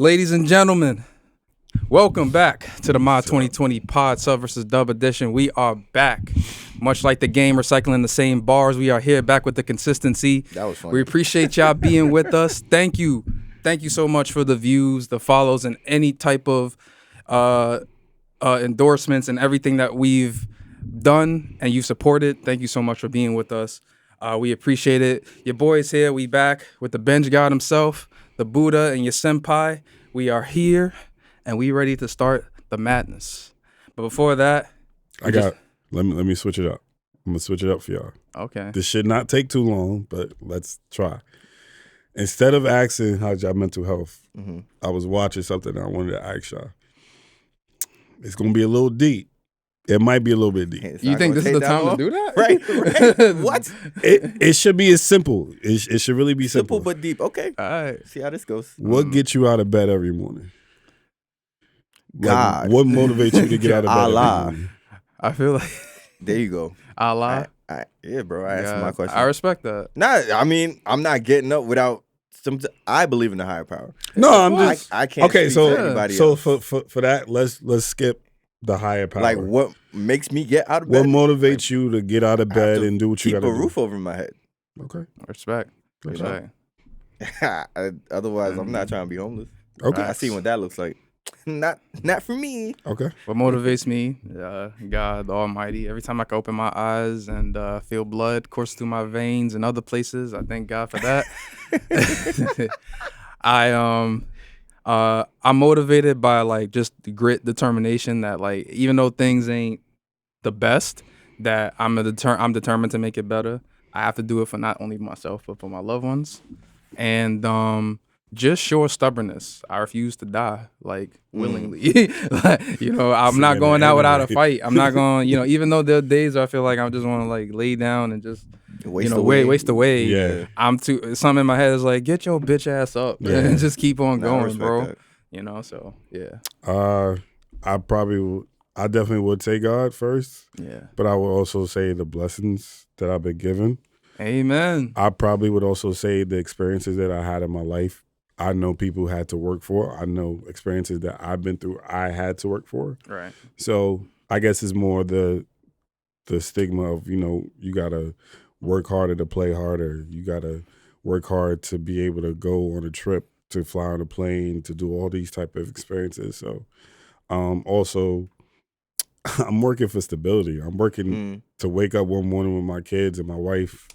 Ladies and gentlemen, welcome back to the Mod 2020 Pod SUBVSDUB edition. We are back. Much like the game, recycling the same bars. We are here back with the consistency. That was fun. We appreciate y'all being with us. Thank you. Thank you so much for the views, the follows, and any type of endorsements and everything that we've done and you supported. Thank you so much for being with us. We appreciate it. Your boy's here. We back with the bench god himself, the Buddha, and your senpai. We are here, and we ready to start the madness. But before that, let me switch it up. I'm gonna switch it up for y'all. Okay. This should not take too long, but let's try. Instead of asking how's y'all mental health, I was watching something and I wanted to ask y'all. It's gonna be a little deep. It might be a little bit deep. You think this is the time to do that? Right. What? It should be as simple. It should really be simple. Simple but deep. Okay. All right. See how this goes. What gets you out of bed every morning? God. What motivates you to get out of bed Allah. every morning? I feel like There you go. Allah. Yeah, bro. I answered my question. I respect that. Nah, I mean, I'm not getting up without some. I believe in the higher power. No, I'm just I can't. okay. speak for anybody So else. for that, let's skip the higher power. Like, what makes me get out of What bed? motivates you to get out of I have bed to and do what you keep got to a do? roof over my head. Okay. Respect. You know? Respect. Otherwise, I'm not trying to be homeless. Okay. I see what that looks like. Not for me. Okay. What motivates me? God the Almighty. Every time I can open my eyes and feel blood course through my veins and other places, I thank God for that. I'm motivated by like just the grit, determination that like even though things ain't the best, that I'm determined to make it better. I have to do it for not only myself but for my loved ones, and just sure stubbornness. I refuse to die like willingly. Like, I'm not going out without a fight. I'm not going. Even though there are days where I feel like I just want to like lay down and just waste away. Yeah. Something in my head is like, get your bitch ass up and just keep on going, bro. That. So yeah. I definitely would say God first. Yeah. But I would also say the blessings that I've been given. Amen. I probably would also say the experiences that I had in my life. I know people had to work for. I know experiences that I've been through, I had to work for. Right. So I guess it's more the stigma of, you got to work harder to play harder. You got to work hard to be able to go on a trip, to fly on a plane, to do all these type of experiences. So also, I'm working for stability. I'm working to wake up one morning with my kids and my wife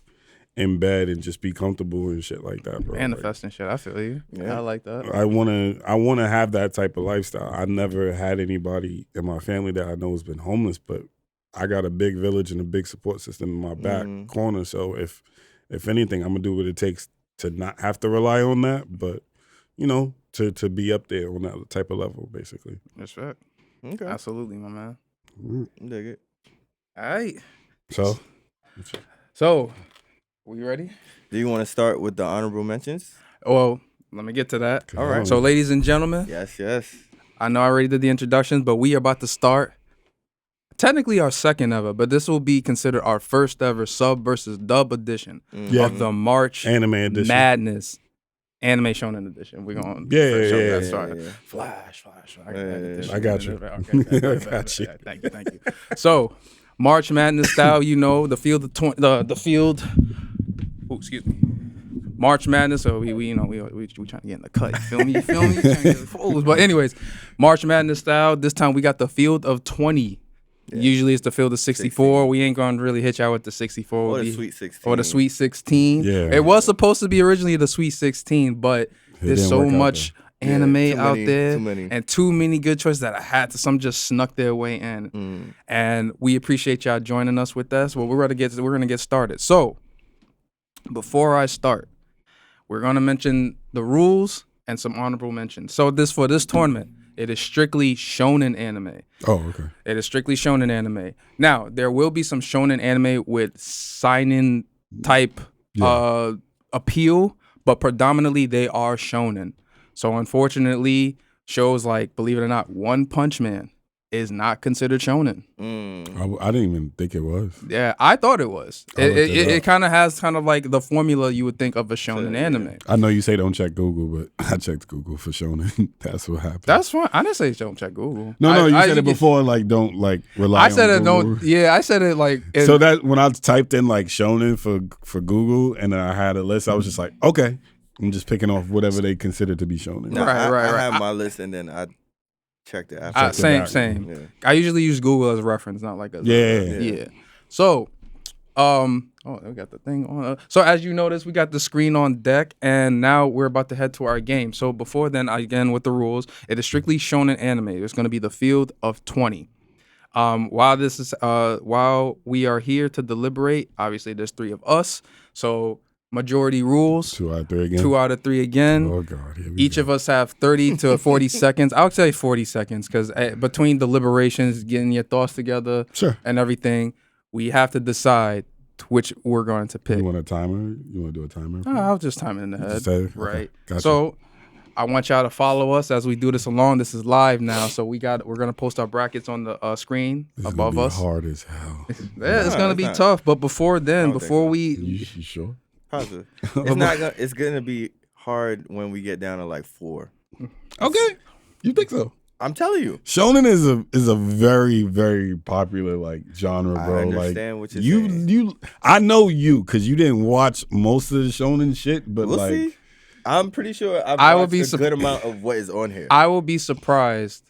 in bed and just be comfortable and shit like that, bro. Manifesting shit. I feel you. Yeah, I like that. I wanna have that type of lifestyle. I never had anybody in my family that I know has been homeless, but I got a big village and a big support system in my back corner. So if anything, I'm gonna do what it takes to not have to rely on that, but to be up there on that type of level, basically. That's right. Okay. Absolutely, my man. Dig it. All right. So, we ready? Do you want to start with the honorable mentions? Well, let me get to that. Come All right. on. So, ladies and gentlemen, Yes. I know I already did the introductions, but we are about to start technically our second ever, but this will be considered our first ever SUBVSDUB edition of the March Anime edition. Madness Anime Shonen edition. We're going Yeah. Flash. I got you. Okay. I got you. Thank you. So, March Madness style, the field the field. Oh, excuse me. March Madness. So we trying to get in the cut. You feel me? Trying to get fools. But anyways, March Madness style. This time we got the field of 20. Yeah. Usually it's the field of 64. 16. We ain't gonna really hit y'all with the 64. Or the Sweet 16. Or the Sweet 16. Yeah. It was supposed to be originally the Sweet 16, but there's so much anime out there and too many good choices that I had to. Some just snuck their way in. And we appreciate y'all joining us with us. Well, we're gonna get started. So before I start, we're gonna mention the rules and some honorable mentions. So for this tournament, it is strictly shonen anime. Oh, okay. It is strictly shonen anime. Now, there will be some shonen anime with sign-in type appeal, but predominantly they are shonen. So unfortunately, shows like, believe it or not, One Punch Man is not considered shonen. I didn't even think it was. Yeah, I thought it was. It kind of has kind of like the formula you would think of a shonen anime. I know you say don't check Google, but I checked Google for shonen. That's what happened. That's fine. I didn't say don't check Google. No, you said it before. Like don't like rely. I said on it Google. don't. Yeah, I said it like. So that when I typed in like shonen for Google and I had a list, I was just like, okay, I'm just picking off whatever they consider to be shonen. No, right. I have my list and then I checked it after. Same. Yeah. I usually use Google as a reference, not like a Yeah. So, we got the thing on. So as you notice, we got the screen on deck, and now we're about to head to our game. So before then, again with the rules, it is strictly shonen anime. It's going to be the field of 20. While we are here to deliberate, obviously there's 3 of us, so majority rules. 2 out of 3 again. 2 out of 3 again. Oh God! Each of us have 30 to 40 seconds. I would say 40 seconds because between deliberations, getting your thoughts together, and everything, we have to decide which we're going to pick. You want a timer? You want to do a timer? I'll just time it in the head. Right. Okay. Gotcha. So I want y'all to follow us as we do this along. This is live now, so we're gonna post our brackets on the screen this above is gonna be us. hard as hell. Yeah, it's gonna be tough. But before we You sure? Positive. It's gonna be hard when we get down to like 4. Okay, you think so? I'm telling you, shonen is a very, very popular like genre, bro. I understand like what you're saying. you I know you because you didn't watch most of the shonen shit, but we'll like see. I'm pretty sure I will watched be a good amount of what is on here. I will be surprised,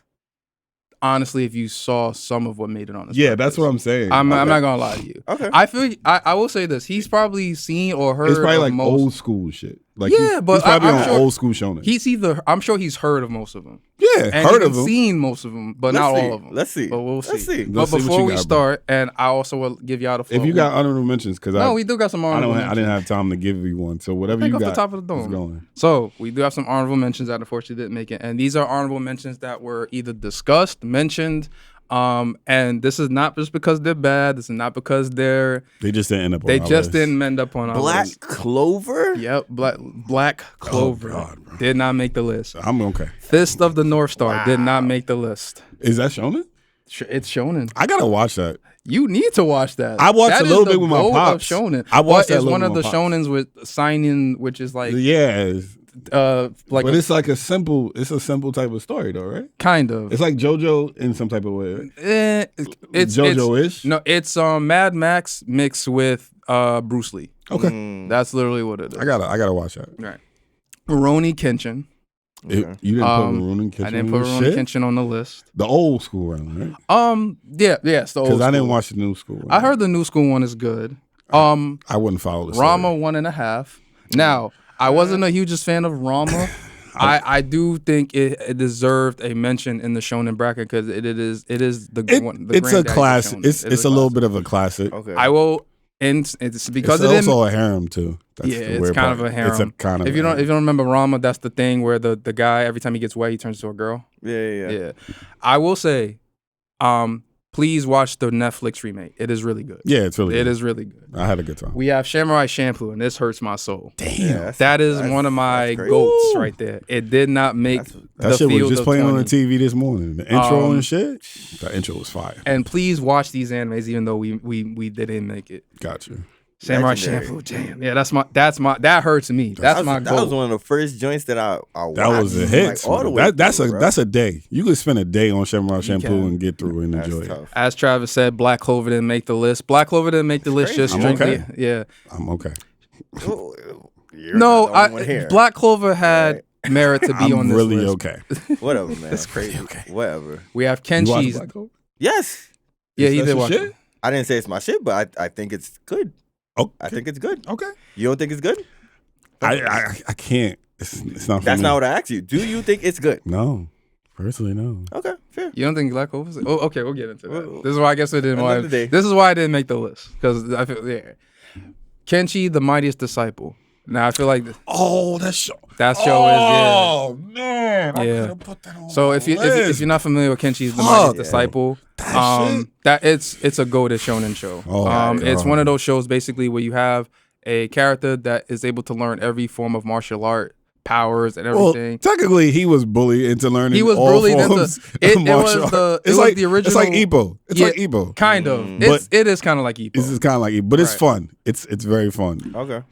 honestly, if you saw some of what made it on this. Yeah, that's what I'm saying. I'm not gonna lie to you. Okay. I feel I will say this. He's probably seen or heard. It's probably of like most. old school shit. Like Yeah, but he's probably I'm on sure old school shonen. I'm sure he's heard of most of them. Yeah, And heard even of them. seen most of them, but Let's not see. all of them. Let's see. But we'll see. Let's see. But Let's see what before you we got, bro. start, and I also will give y'all the floor. If you got honorable mentions, because we do got some honorable mentions. I didn't have time to give you one. So whatever Pick you off got, the top of the is dome. going. So we do have some honorable mentions that unfortunately didn't make it, and these are honorable mentions that were either discussed, mentioned, and this is not just because they're bad. This is not because They just didn't end up. they on our just list. didn't end up on our Black list. Clover? Yep, Black Clover God, bro. did not make the list. I'm okay. Fist of the North Star did not make the list. Is that shonen? It's shonen. I gotta watch that. You need to watch that. I watched That a is little the bit with my goat of pops. shonen. I watched that It's a little one bit of the with my pops. shonens with signing, which is like Yeah, like but it's like a simple type of story though, right? kind of. It's like JoJo in some type of way. Right? It's JoJo-ish? No, it's Mad Max mixed with Bruce Lee. Okay, That's literally what it is. I gotta watch that. Right. Rurouni Kenshin. You didn't put Rurouni Kenshin I didn't on put the Rurouni shit? Kenshin on the list. The old school round, right? It's the old Because I didn't school. watch the new school round. I heard the new school one is good. I wouldn't follow the Rama story. 1.5. Now, I wasn't a hugest fan of Rama. I do think it deserved a mention in the shonen bracket because it is the one. The It's a granddaddy of classic. shonen. It's It is a little classic. bit of a classic. Okay. I will, and it's because It's it didn't. also a harem too. That's Yeah, the it's weird kind part. of a harem. It's a kind of. If you don't remember Rama, that's the thing where the guy every time he gets wet he turns into a girl. Yeah. I will say, please watch the Netflix remake. It is really good. Yeah, it's really. It good. is really good. I had a good time. We have Samurai Shampoo, and this hurts my soul. Damn, That is one of my that's crazy. goats Woo. right there. It did not make That's- that the shit was field just of playing on the 20. TV this morning. The intro and shit. That intro was fire. And please watch these animes, even though we didn't make it. Got you. Samurai Legendary. Shampoo, damn, yeah, that hurts me. That's my that was goal. one of the first joints that I watched. That was a hit. Like, all the way that's through, bro. a day. You could spend a day on Samurai Shampoo can. and get through and That's enjoy it. tough. As Travis said, Black Clover didn't make the list. Black Clover didn't make the list crazy. just I'm strictly. okay. Yeah. I'm okay. You're No, not the only one here. Black Clover had merit to be I'm on this really list. okay. Whatever, man. That's crazy. Okay. Whatever. We have You watched Kenshi's. Black Clover? Yes. Yeah, he That's did your watch shit? it. I didn't say it's my shit, but I think it's good. Okay. I think it's good. Okay. You don't think it's good? I can't. It's not for That's me. not what I asked you. Do you think it's good? No. Personally, no. Okay, fair. You don't think Black Clover's? Oh, okay, we'll get into that. Well, This is why I guess it didn't. another day. This is why I didn't make the list because I feel Kenshi, the mightiest disciple. Now I feel like Oh, that show. that show Oh man, I Yeah. could have put that on. is if you're not familiar with Kenshi's the mightiest disciple, that it's a go-to shonen show. Oh, my It's God. one of those shows basically where you have a character that is able to learn every form of martial art powers and Well, everything. technically, he was bullied into learning. He was all bullied into forms it. of It was martial the arts. it was the original. It's like Ippo. It's Yeah, like Ippo. kind of. But It is kind of like Ippo. This is kind of like Ippo, but it's Right. fun. It's very fun. Okay.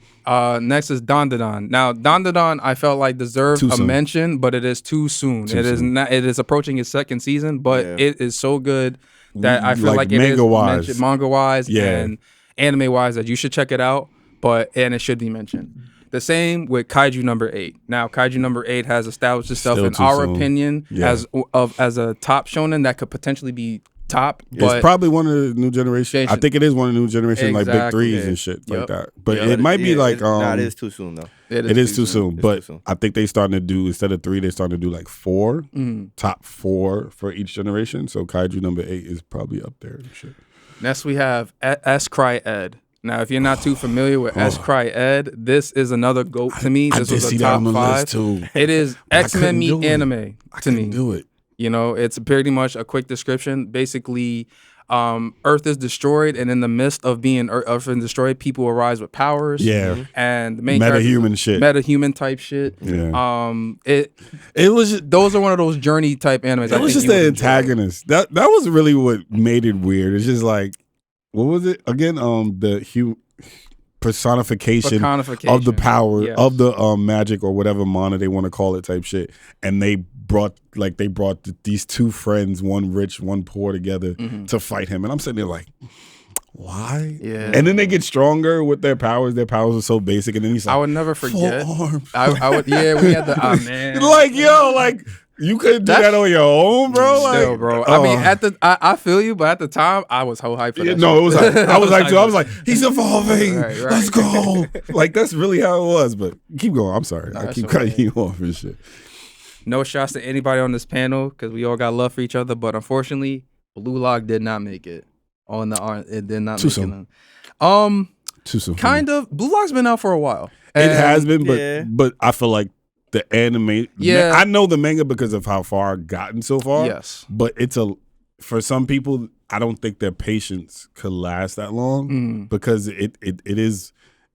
Next is Dandadan. Now, Dandadan, I felt like deserved Too a soon. mention, but it is too soon. Too It is soon. not. It is approaching its second season, but Yeah. it is so good that I feel Like like it is manga-wise. mentioned, manga-wise Yeah. and anime-wise, that you should check it out. And it should be mentioned. The same with Kaiju number 8. Now, Kaiju number 8 has established itself, Still in too our soon. opinion, Yeah. as a top shonen that could potentially be top. But It's probably one of the new generation. I think it is one of the new generation, like big Exactly. threes and shit like Yep. that. But Yep. it might be like it is too soon though. it is too soon. It's But too soon. I think they starting to do, instead of 3, they starting to do like 4, top 4 for each generation. So Kaiju number 8 is probably up there and shit. Next, we have S Cry Ed. Now, if you're not too familiar with S Cry Ed, this is another GOAT to me. I This did was see a that top on the 5. list too. It is I X-Men couldn't meet do it. anime I to couldn't me. do it. You know, it's pretty much a quick description. Basically, Earth is destroyed, and in the midst of being Earth is destroyed, people arise with powers. Yeah. And the main Meta-human shit. Meta-human type shit. Yeah. It was just, those are one of those journey type animes. It was just the antagonist. That was really what made it weird. It's just like, what was it again? The personification of the power yes. of the magic or whatever mana they want to call it type shit. And they brought these two friends, one rich, one poor, together to fight him. And I'm sitting there like, why? Yeah. And then they get stronger with their powers. Their powers are so basic. And then he's like, I would never forget. 4 arms. I would. Yeah, we had the man. Like, yo, like, you couldn't do that on your own, bro. Still, Like, bro. I mean, I feel you, but at the time, I was so hyped for that. no, shit. it was like, I was like, too. I was like, he's evolving. Right. Let's go. Like, that's really how it was. But keep going. I'm sorry. I that's keep okay. cutting you off and shit. No shots to anybody on this panel because we all got love for each other, but unfortunately, Blue Lock did not make it. It did not Too make soon. it. Too soon. Kind of. Blue Lock's been out for a while. It has been, yeah. but I feel like the anime. Yeah. I know the manga because of how far I've gotten so far. Yes. But for some people, I don't think their patience could last that long because it's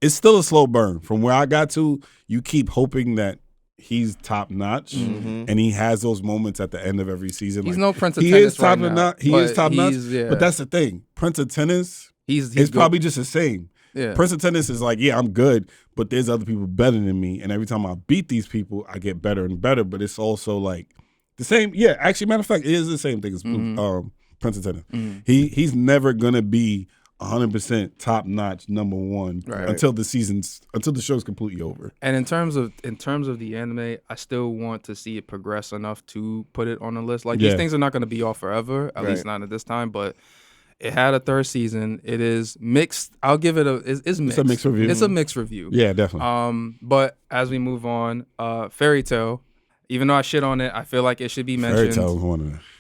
still a slow burn. From where I got to, you keep hoping that he's top notch, and he has those moments at the end of every season. He's like, no Prince of he Tennis is top right now, notch. He but is top notch. yeah. But that's the thing. Prince of Tennis he's is good. probably just the same. Yeah. Prince of Tennis is like, yeah, I'm good, but there's other people better than me, and every time I beat these people, I get better and better. But it's also like the same. Yeah, actually, matter of fact, it is the same thing as Prince of Tennis. He's never gonna be 100% top notch number one until the show's completely over. And in terms of the anime, I still want to see it progress enough to put it on the list. Like these things are not going to be off forever, at least not at this time. But it had a 3rd season. It is mixed. I'll give it it's mixed. It's a mixed review. It's a mixed review. Yeah, definitely. But as we move on, Fairy Tail. Even though I shit on it, I feel like it should be mentioned.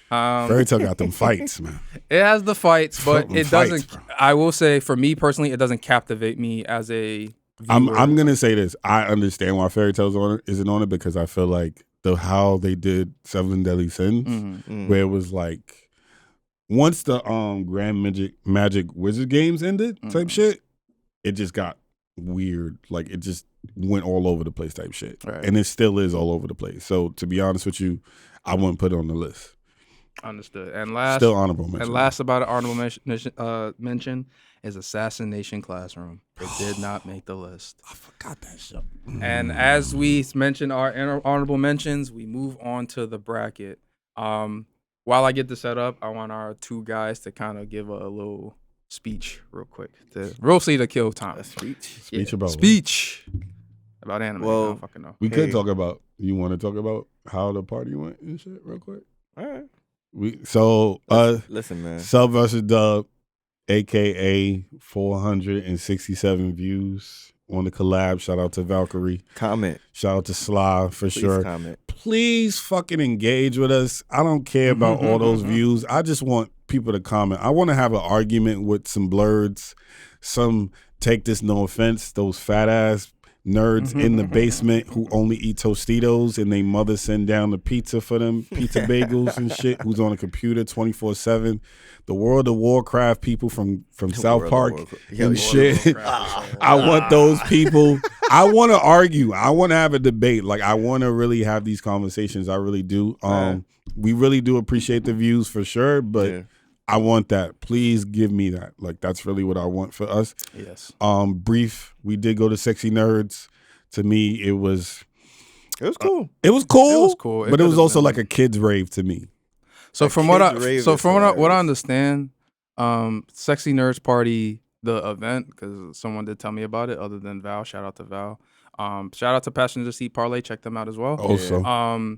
Fairy Tail got them fights, man. It has the fights, but it doesn't. Bro. I will say, for me personally, it doesn't captivate me as a viewer. I'm gonna say this. I understand why Fairy Tail's isn't on it because I feel like how they did 7 Deadly Sins, where it was like once the Grand Magic Wizard games ended, type shit, it just got weird. Like it just went all over the place, type shit, and it still is all over the place. So to be honest with you, I wouldn't put it on the list. Understood. And last, still honorable mention. And last about an honorable mention is Assassination Classroom. It did not make the list. I forgot that show. And as we mentioned our honorable mentions, we move on to the bracket. While I get this set up, I want our 2 guys to kind of give a little speech real quick. Mostly to kill time. Speech about anime. Well, I don't fucking know. We could talk about. You want to talk about how the party went and shit real quick? All right. Listen, man. SUBVSDUB, aka 467 views on the collab. Shout out to Valkyrie. Comment. Shout out to Sly for sure. Comment. Please fucking engage with us. I don't care about all those views. I just want people to comment. I want to have an argument with some blurs. Some take this no offense. Those fat ass nerds in the basement who only eat Tostitos and they mother send down the pizza for them, pizza bagels and shit, who's on a computer 24/7. The World of Warcraft people from South Park and shit. I want those people I want to argue. I want to have a debate. Like I want to really have these conversations. I really do. We really do appreciate the views for sure, but I want that. Please give me that. Like that's really what I want for us. Yes. Brief. We did go to Sexy Nerds. To me, it was cool. It was cool. It was cool. But it was also like a kid's rave to me. So from what I understand, Sexy Nerds Party, the event, because someone did tell me about it. Other than Val, shout out to Val. Shout out to Passenger Seat Parlay. Check them out as well. Also,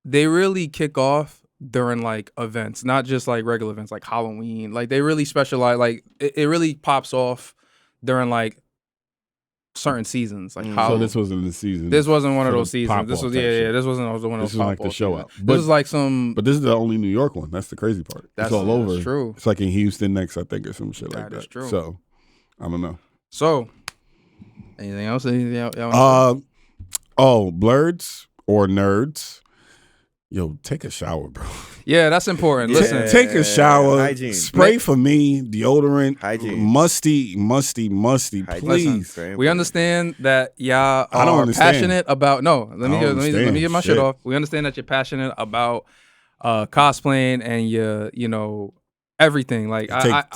they really kick off during like events, not just like regular events like Halloween. Like they really specialize. Like it really pops off during like certain seasons. Like so this wasn't the season. This wasn't one of those seasons. This was This wasn't one of those. This was like the show out. This is like some. But this is the only New York one. That's the crazy part. It's all over. That's true. It's like in Houston next, I think, or some shit like that. That is true. So I don't know. So anything else? Blurds or nerds. Yo, take a shower, bro. Yeah, that's important. Listen, take a shower. Hygiene. Spray for me. Deodorant. Hygiene. Musty. Hygiene. Please. we understand that y'all are passionate about. No, let me get my shit off. We understand that you're passionate about cosplaying and everything. Like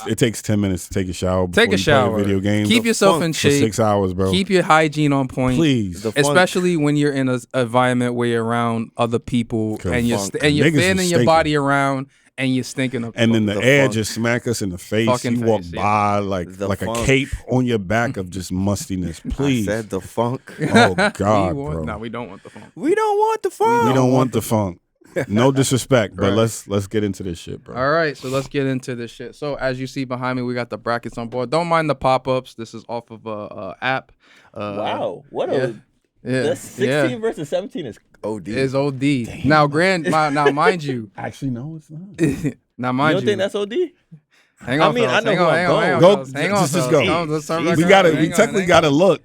it takes 10 minutes to take a shower. Take a shower. Play video games. Keep yourself in shape. For 6 hours, bro. Keep your hygiene on point. Please. Especially when you're in an environment where you're around other people and you're fanning your body around and you're stinking up. And then the air just smack us in the face. You walk by like a cape on your back of just mustiness. Please. I said the funk. Oh God, bro. No, we don't want the funk. We don't want the funk. We don't want the funk. No disrespect, but let's get into this shit, bro. All right, so let's get into this shit. So as you see behind me, we got the brackets on board. Don't mind the pop-ups. This is off of a app. Wow, what that's 16 versus 17 is OD. Is OD. Damn. Now mind you. Actually, no, it's not. Now mind you. You don't think that's OD? Hang on, I mean, fellas. I know hang on, go. Hang on, just go. We technically gotta look.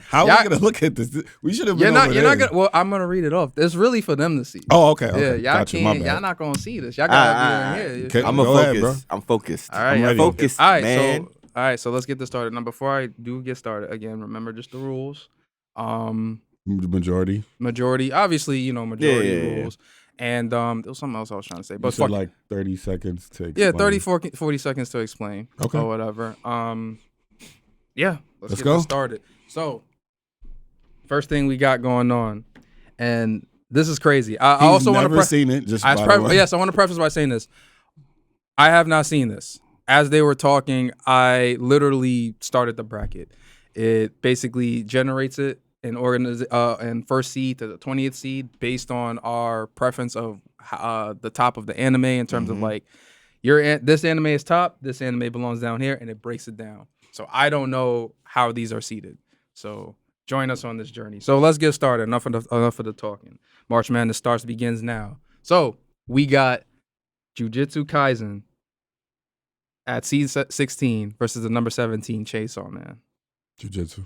How are we gonna look at this? We should have been. You're not gonna. Well, I'm gonna read it off. It's really for them to see. Oh, okay. Yeah, y'all gotcha, can't. Y'all not gonna see this. Y'all gotta get in here. I'm focused. I'm focused. All right, I'm focused, all right, man. All right, so let's get this started. Now, before I do get started, again, remember just the rules. The majority. Obviously, majority rules. And there was something else I was trying to say. But you said like 30 seconds to explain. Yeah, 40 seconds to explain. Okay. Or whatever. Yeah, let's get go. this started. So, first thing we got going on, and this is crazy. I also want to seen it. Just yes, I want to preface by saying this. I have not seen this. As they were talking, I literally started the bracket. It basically generates it and first seed to the 20th seed based on our preference of the top of the anime in terms of like this anime is top, this anime belongs down here, and it breaks it down. So I don't know how these are seeded. So join us on this journey. So let's get started. Enough of the talking. March Madness begins now. So we got Jujutsu Kaisen at seed 16 versus the number 17 Chainsaw Man. Jujutsu.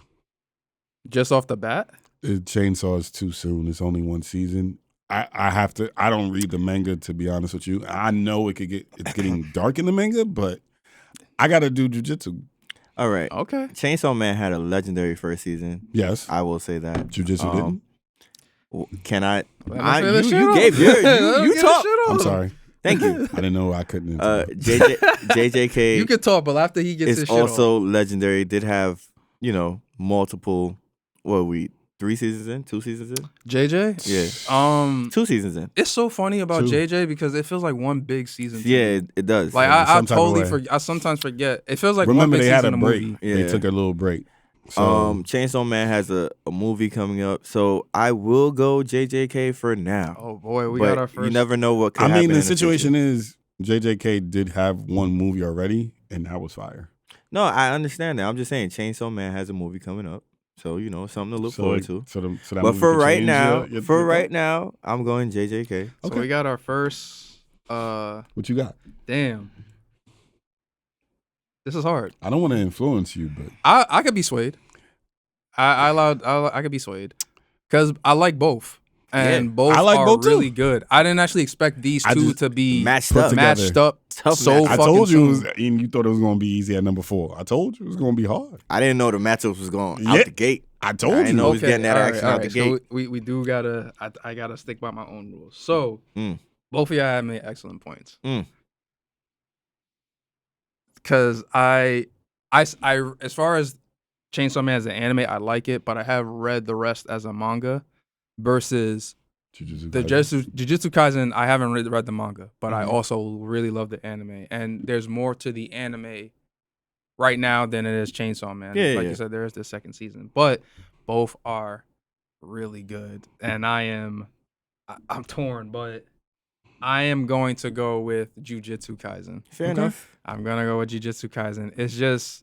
Just off the bat? Chainsaw is too soon. It's only one season. I don't read the manga, to be honest with you. I know it's getting dark in the manga, but I gotta do Jujutsu. All right. Okay. Chainsaw Man had a legendary first season. Yes. I will say that. Jujutsu didn't. Can I? You gave you talk. I'm sorry. Thank you. I didn't know I couldn't. JJK. You could talk, but after he gets his shit also off. legendary. Did have multiple. What are we? 3 seasons in? 2 seasons in? JJ? Yeah. 2 seasons in. It's so funny about JJ because it feels like one big season. Yeah, it does. Like I sometimes forget. It feels like one big they had season a break. movie. Yeah. They took a little break. So. Chainsaw Man has a movie coming up, so I will go JJK for now. Oh boy, we got our first. You never know what could happen. I mean, the situation is JJK did have one movie already, and that was fire. No, I understand that. I'm just saying Chainsaw Man has a movie coming up. So, something to look forward to. But for right now, I'm going JJK. Okay. So we got our first. What you got? Damn. This is hard. I don't want to influence you, but I could be swayed. I could be swayed because I like both. and both are really good. I didn't actually expect these two to be matched up. So I told you, and you thought it was going to be easy at number 4. I told you it was going to be hard. I didn't know the matchups was going out the gate. I told you. I didn't know he was getting that action out the gate. So we do gotta. I gotta stick by my own rules. So both of y'all have made excellent points. Because I, as far as Chainsaw Man as an anime, I like it, but I have read the rest as a manga. Versus Jujutsu Kaisen, I haven't read the manga, but I also really love the anime. And there's more to the anime right now than it is Chainsaw Man. Like you said, there is the second season. But both are really good. And I'm torn, but I am going to go with Jujutsu Kaisen. Fair enough. I'm going to go with Jujutsu Kaisen. It's just...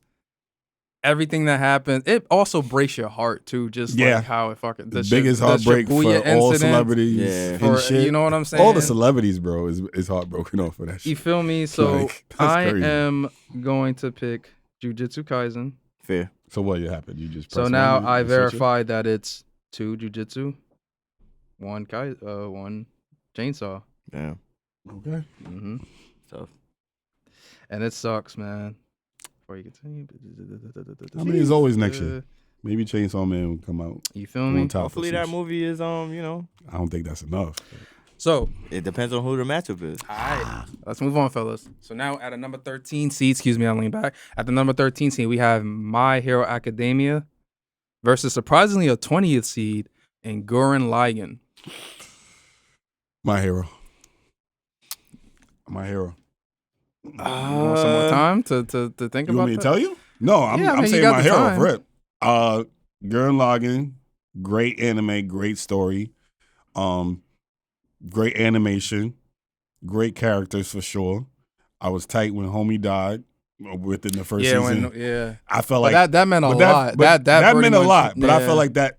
everything that happened, it also breaks your heart too. Just like how it fucking the biggest heartbreak for all celebrities. And shit. You know what I'm saying? All the celebrities, bro, is heartbroken off of that shit. You feel me? So I am going to pick Jujutsu Kaisen. Fair. So what happened? You just so now I verified that it's 2 Jujutsu, 1 Chainsaw. Yeah. Okay. Tough. And it sucks, man. Before you continue, I mean, it's always next year. Maybe Chainsaw Man will come out. You feel me? Hopefully that movie is I don't think that's enough. So it depends on who the matchup is. All right, let's move on, fellas. So now at a number 13 seed, excuse me, I'll lean back. At the number 13 seed, we have My Hero Academia versus surprisingly a 20th seed in Gurren Lagann. My Hero. You want some more time to think about that? You want me to tell you? No, I'm saying My Hero for it. Gurren Lagann, great anime, great story, great animation, great characters for sure. I was tight when homie died within the first season. I felt like that meant a lot. That meant a lot. But I felt like that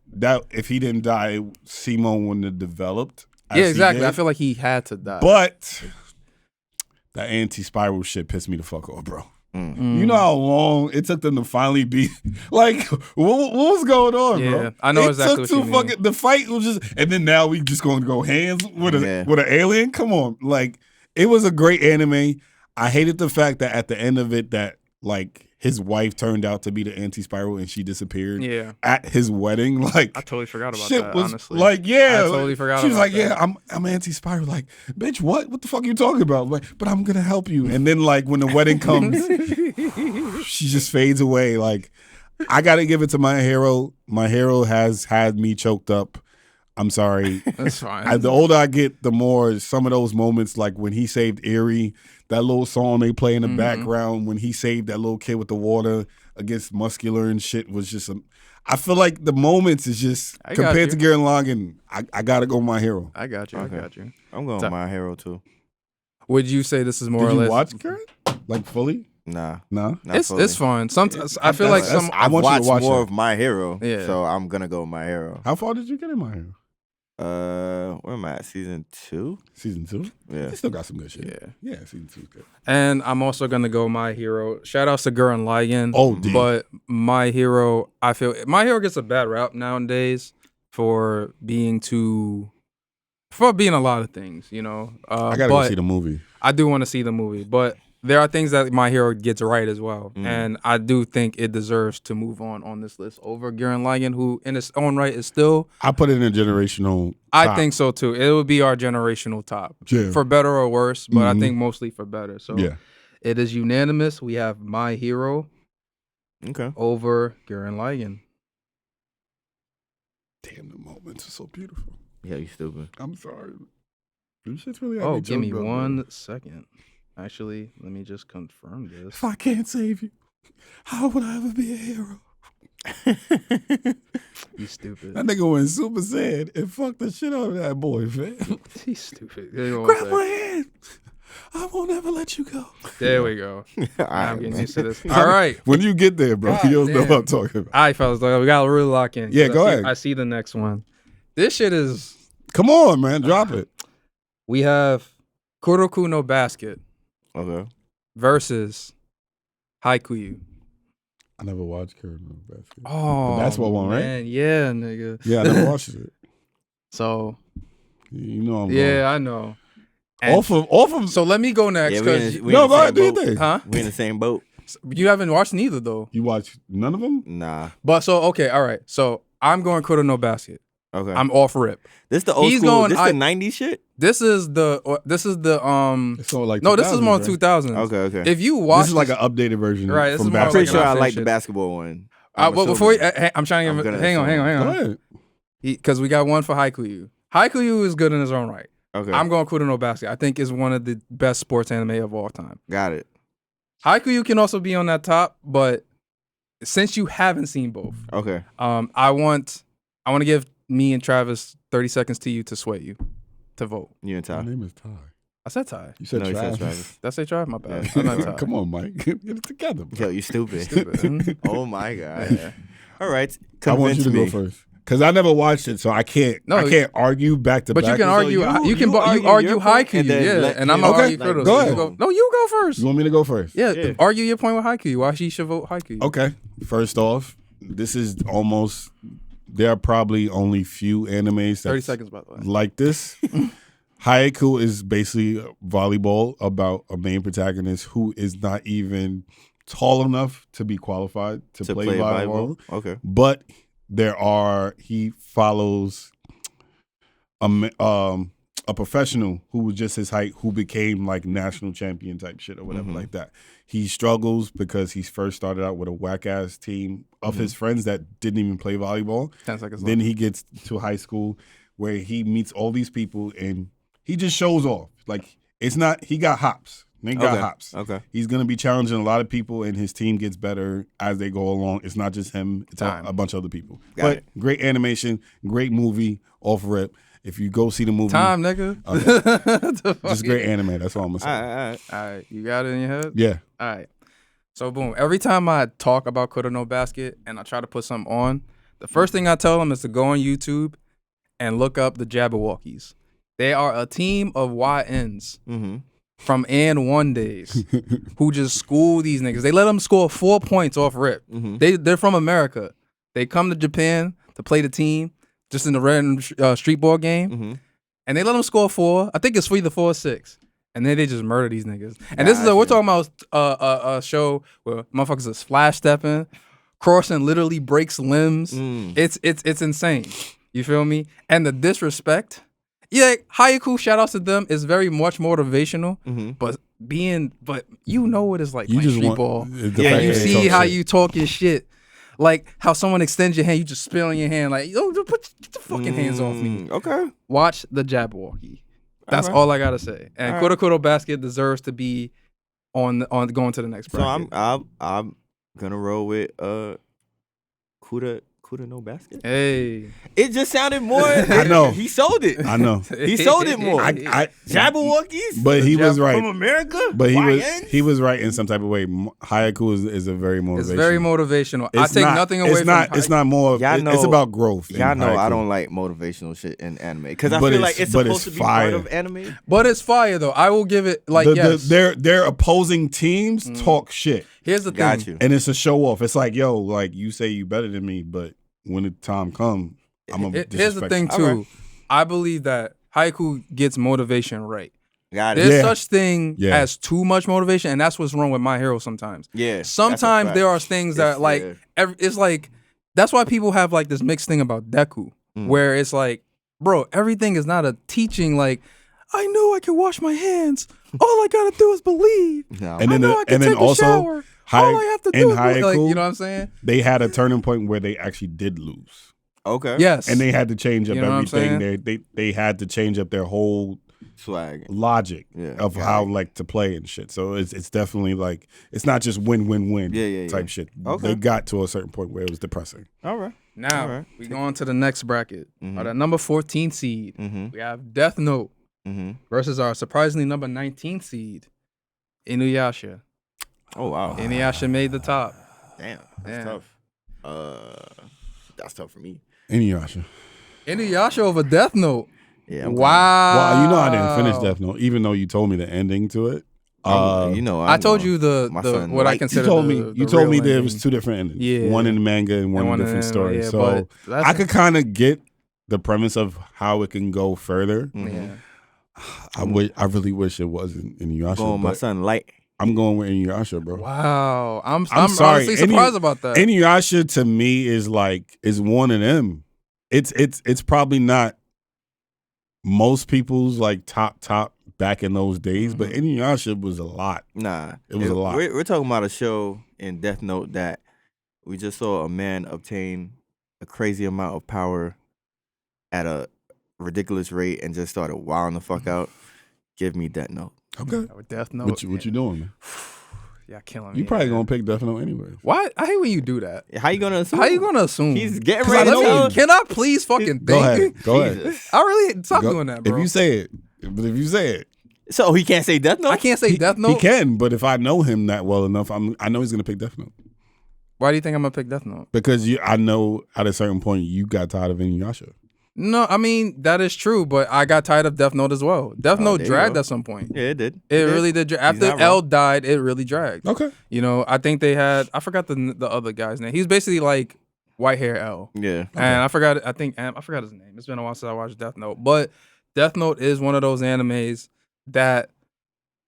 if he didn't die, Simo wouldn't have developed. Yeah, exactly. I feel like he had to die. But that anti-spiral shit pissed me the fuck off, bro. You know how long it took them to finally be like, what was going on, bro? I know exactly what you mean. The fight was just, and then now we just going to go hands with an alien. Come on, like it was a great anime. I hated the fact that at the end of it, that like his wife turned out to be the anti-spiral and she disappeared. At his wedding, like I totally forgot about shit that. Was honestly, like I totally forgot. She was about like, that. I'm anti-spiral. Like, bitch, what the fuck are you talking about? Like, but I'm gonna help you. And then like when the wedding comes, she just fades away. Like, I gotta give it to My Hero. My Hero has had me choked up. I'm sorry. That's fine. The older I get, the more some of those moments, like when he saved Erie, that little song they play in the background when he saved that little kid with the water against Muscular and shit was just I feel like the moments is just compared to Gurren Lagann, I gotta go My Hero. I got you. Okay. I got you. I'm going My Hero too. Would you say this is more Did or less? Did you watch Gurren? Like fully? Nah. It's fun. Sometimes I feel like I've watched more of My Hero, Yeah. so I'm gonna go My Hero. How far did you get in My Hero? Where am I at? Season 2? Season 2? Yeah. They still got some good shit. Yeah, season 2 is good. And I'm also gonna go My Hero. Shout outs to Gurren Lagann. Oh, dude. But My Hero, I feel My Hero gets a bad rap nowadays for being a lot of things, you know. I gotta go see the movie. I do want to see the movie, but there are things that My Hero gets right as well. And I do think it deserves to move on this list over Gurren Lagann, who in its own right is still... I put it in a generational top. I think so too. It would be our generational top. Yeah. For better or worse, but I think mostly for better. So yeah. It is unanimous. We have My Hero over Gurren Lagann. Damn, the moments are so beautiful. Yeah, you stupid. I'm sorry. This shit's really give me 1 second. Actually, let me just confirm this. If I can't save you, how would I ever be a hero? He's stupid. That nigga went super sad and fucked the shit out of that boy, man. He's stupid. Grab my hand. I won't ever let you go. There we go. I'm getting used to this. All right. When you get there, bro, you'll know what I'm talking about. All right, fellas. We got to really lock in. Yeah, go ahead. I see the next one. This shit is... Come on, man. Drop it. We have Kuroku no Basket. Okay. Versus Haikuyu. I never watched Kuroku no Basket. Oh, the basketball one, right? Man, yeah, nigga. Yeah, I never watched it. So you know I'm going. I know. And off of. So let me go next. Go ahead, do your thing. Huh? We in the same boat. You haven't watched neither though. You watched none of them? Nah. But so okay, all right. So I'm going Kudo no Basket. Okay. I'm off rip. This the old school. This the 90s shit. This is the. It's all like no. This is more 2000s. Okay. If you watch, this is like an updated version. Right. From I'm pretty sure I like the basketball one. Well, before I'm trying to hang on. Go ahead. Because we got one for Haikyuu. Haikyuu is good in his own right. Okay. I'm going Kudo no Basket. I think it's one of the best sports anime of all time. Got it. Haikyuu can also be on that top, but since you haven't seen both, okay. I want to give me and Travis 30 seconds to you to sway you to vote. You and Ty. My name is Ty. I said Ty. You said Travis. Did I say Travis? My bad. Yeah. I'm not Ty. Come on, Mike. Get it together. Bro. Yo, you stupid. Oh my god. Yeah. All right. I want you to go first. Because I never watched it, so I can't argue back to back. But you can argue. You can argue Haikyuu, and I'm gonna argue Kudo. Go ahead. No, you go first. You want me to go first? Yeah. Argue your point with Haikyuu. Why she should vote Haikyuu. Okay. First off, this is almost. There are probably only few animes 30 seconds, by the way. Like this. Haikyuu is basically volleyball about a main protagonist who is not even tall enough to be qualified to play volleyball. Okay. But he follows a professional who was just his height who became like national champion type shit or whatever like that. He struggles because he first started out with a whack ass team of his friends that didn't even play volleyball. 10 seconds Then he gets to high school where he meets all these people and he just shows off. Like he got hops. Nigga got hops. Okay. He's going to be challenging a lot of people, and his team gets better as they go along. It's not just him. It's a bunch of other people. Great animation, great movie, off rip. If you go see the movie. Time, nigga. Okay. Just great anime. That's all I'm going to say. All right. You got it in your head? Yeah. All right. So, boom. Every time I talk about Kudo no Basket and I try to put something on, the first thing I tell them is to go on YouTube and look up the Jabberwockies. They are a team of YNs. From and 1 days who just school these niggas. They let them score 4 points off rip. They're from America. They come to Japan to play the team just in a random street ball game. And they let them score 4. I think it's either 4 or 6. And then they just murder these niggas. And this is we're talking about a show where motherfuckers is flash stepping, crossing literally breaks limbs. It's insane. You feel me? And the disrespect. Yeah, Haikyuu, shout outs to them, is very much motivational, but you know what it's like playing street ball. Yeah, you see how you talk your shit. Like how someone extends your hand, you just spill in your hand like, yo, get the fucking hands off me. Okay. Watch the Jabberwocky. That's all I gotta say. And Kudo Basket deserves to be on going to the next bracket. So I'm gonna roll with Kudo no Basket. Hey, it just sounded more. I know he sold it. I know he sold it more. Jabberwockies, but he was right from America. But he was right in some type of way. Haikyuu is a very motivational. It's very motivational. I take nothing away from it. It's not more. It's about growth. Y'all know I don't like motivational shit in anime because I feel like it's supposed to be part of anime. But it's fire though. I will give it yes. Their opposing teams talk shit. Here's the thing, and it's a show off. It's like, yo, like you say you better than me, but when the time comes, I'm gonna disrespect. Here's the thing too. Right. I believe that Haikyuu gets motivation right. Got it. There's such thing as too much motivation, and that's what's wrong with My Hero sometimes. Yeah. Sometimes there are things that it's like that's why people have like this mixed thing about Deku, where it's like, bro, everything is not a teaching. Like, I know I can wash my hands. All I gotta do is believe. No. And then I can take a shower. All I have to do is like, you know what I'm saying? They had a turning point where they actually did lose. Okay. Yes. And they had to change up everything. They had to change up their whole swag logic of how like to play and shit. So it's definitely like it's not just win type shit. Okay. They got to a certain point where it was depressing. All right. Now we go on to the next bracket. At the number 14 seed, we have Death Note versus our surprisingly number 19 seed, Inuyasha. Oh wow. Inuyasha made the top. Damn, that's tough. That's tough for me. Inuyasha over Death Note. Yeah. Wow. Well, you know I didn't finish Death Note, even though you told me the ending to it. I told you what I consider. You told me there was two different endings. Yeah. One in the manga and one in a different story. So I could kind of get the premise of how it can go further. Yeah. I really wish it wasn't Inuyasha. Going my son Light. I'm going with Inuyasha, bro. Wow. I'm sorry. honestly surprised about that. Inuyasha to me is one of them. It's probably not most people's like top back in those days, but Inuyasha was a lot. Nah, it was a lot. We're talking about a show in Death Note that we just saw a man obtain a crazy amount of power at a ridiculous rate and just started wilding the fuck out. Give me Death Note. Okay. Death Note. What you doing, man? Yeah, killing me. You probably gonna pick Death Note anyway. Why? I hate when you do that. How you gonna assume? How you gonna assume? He's getting ready to Can I please fucking think? Go ahead. I really stop doing that, bro. If you say it. So he can't say Death Note? I can't say Death Note. He can, but if I know him that well enough, I know he's gonna pick Death Note. Why do you think I'm gonna pick Death Note? Because I know at a certain point you got tired of Inuyasha. No, I mean that is true, but I got tired of Death Note as well. Death Note dragged at some point. Yeah, it did. It really did. After L died, it really dragged. Okay. You know, I think they had. I forgot the other guy's name. He's basically like white hair L. Yeah. Okay. And I forgot. I forgot his name. It's been a while since I watched Death Note, but Death Note is one of those animes that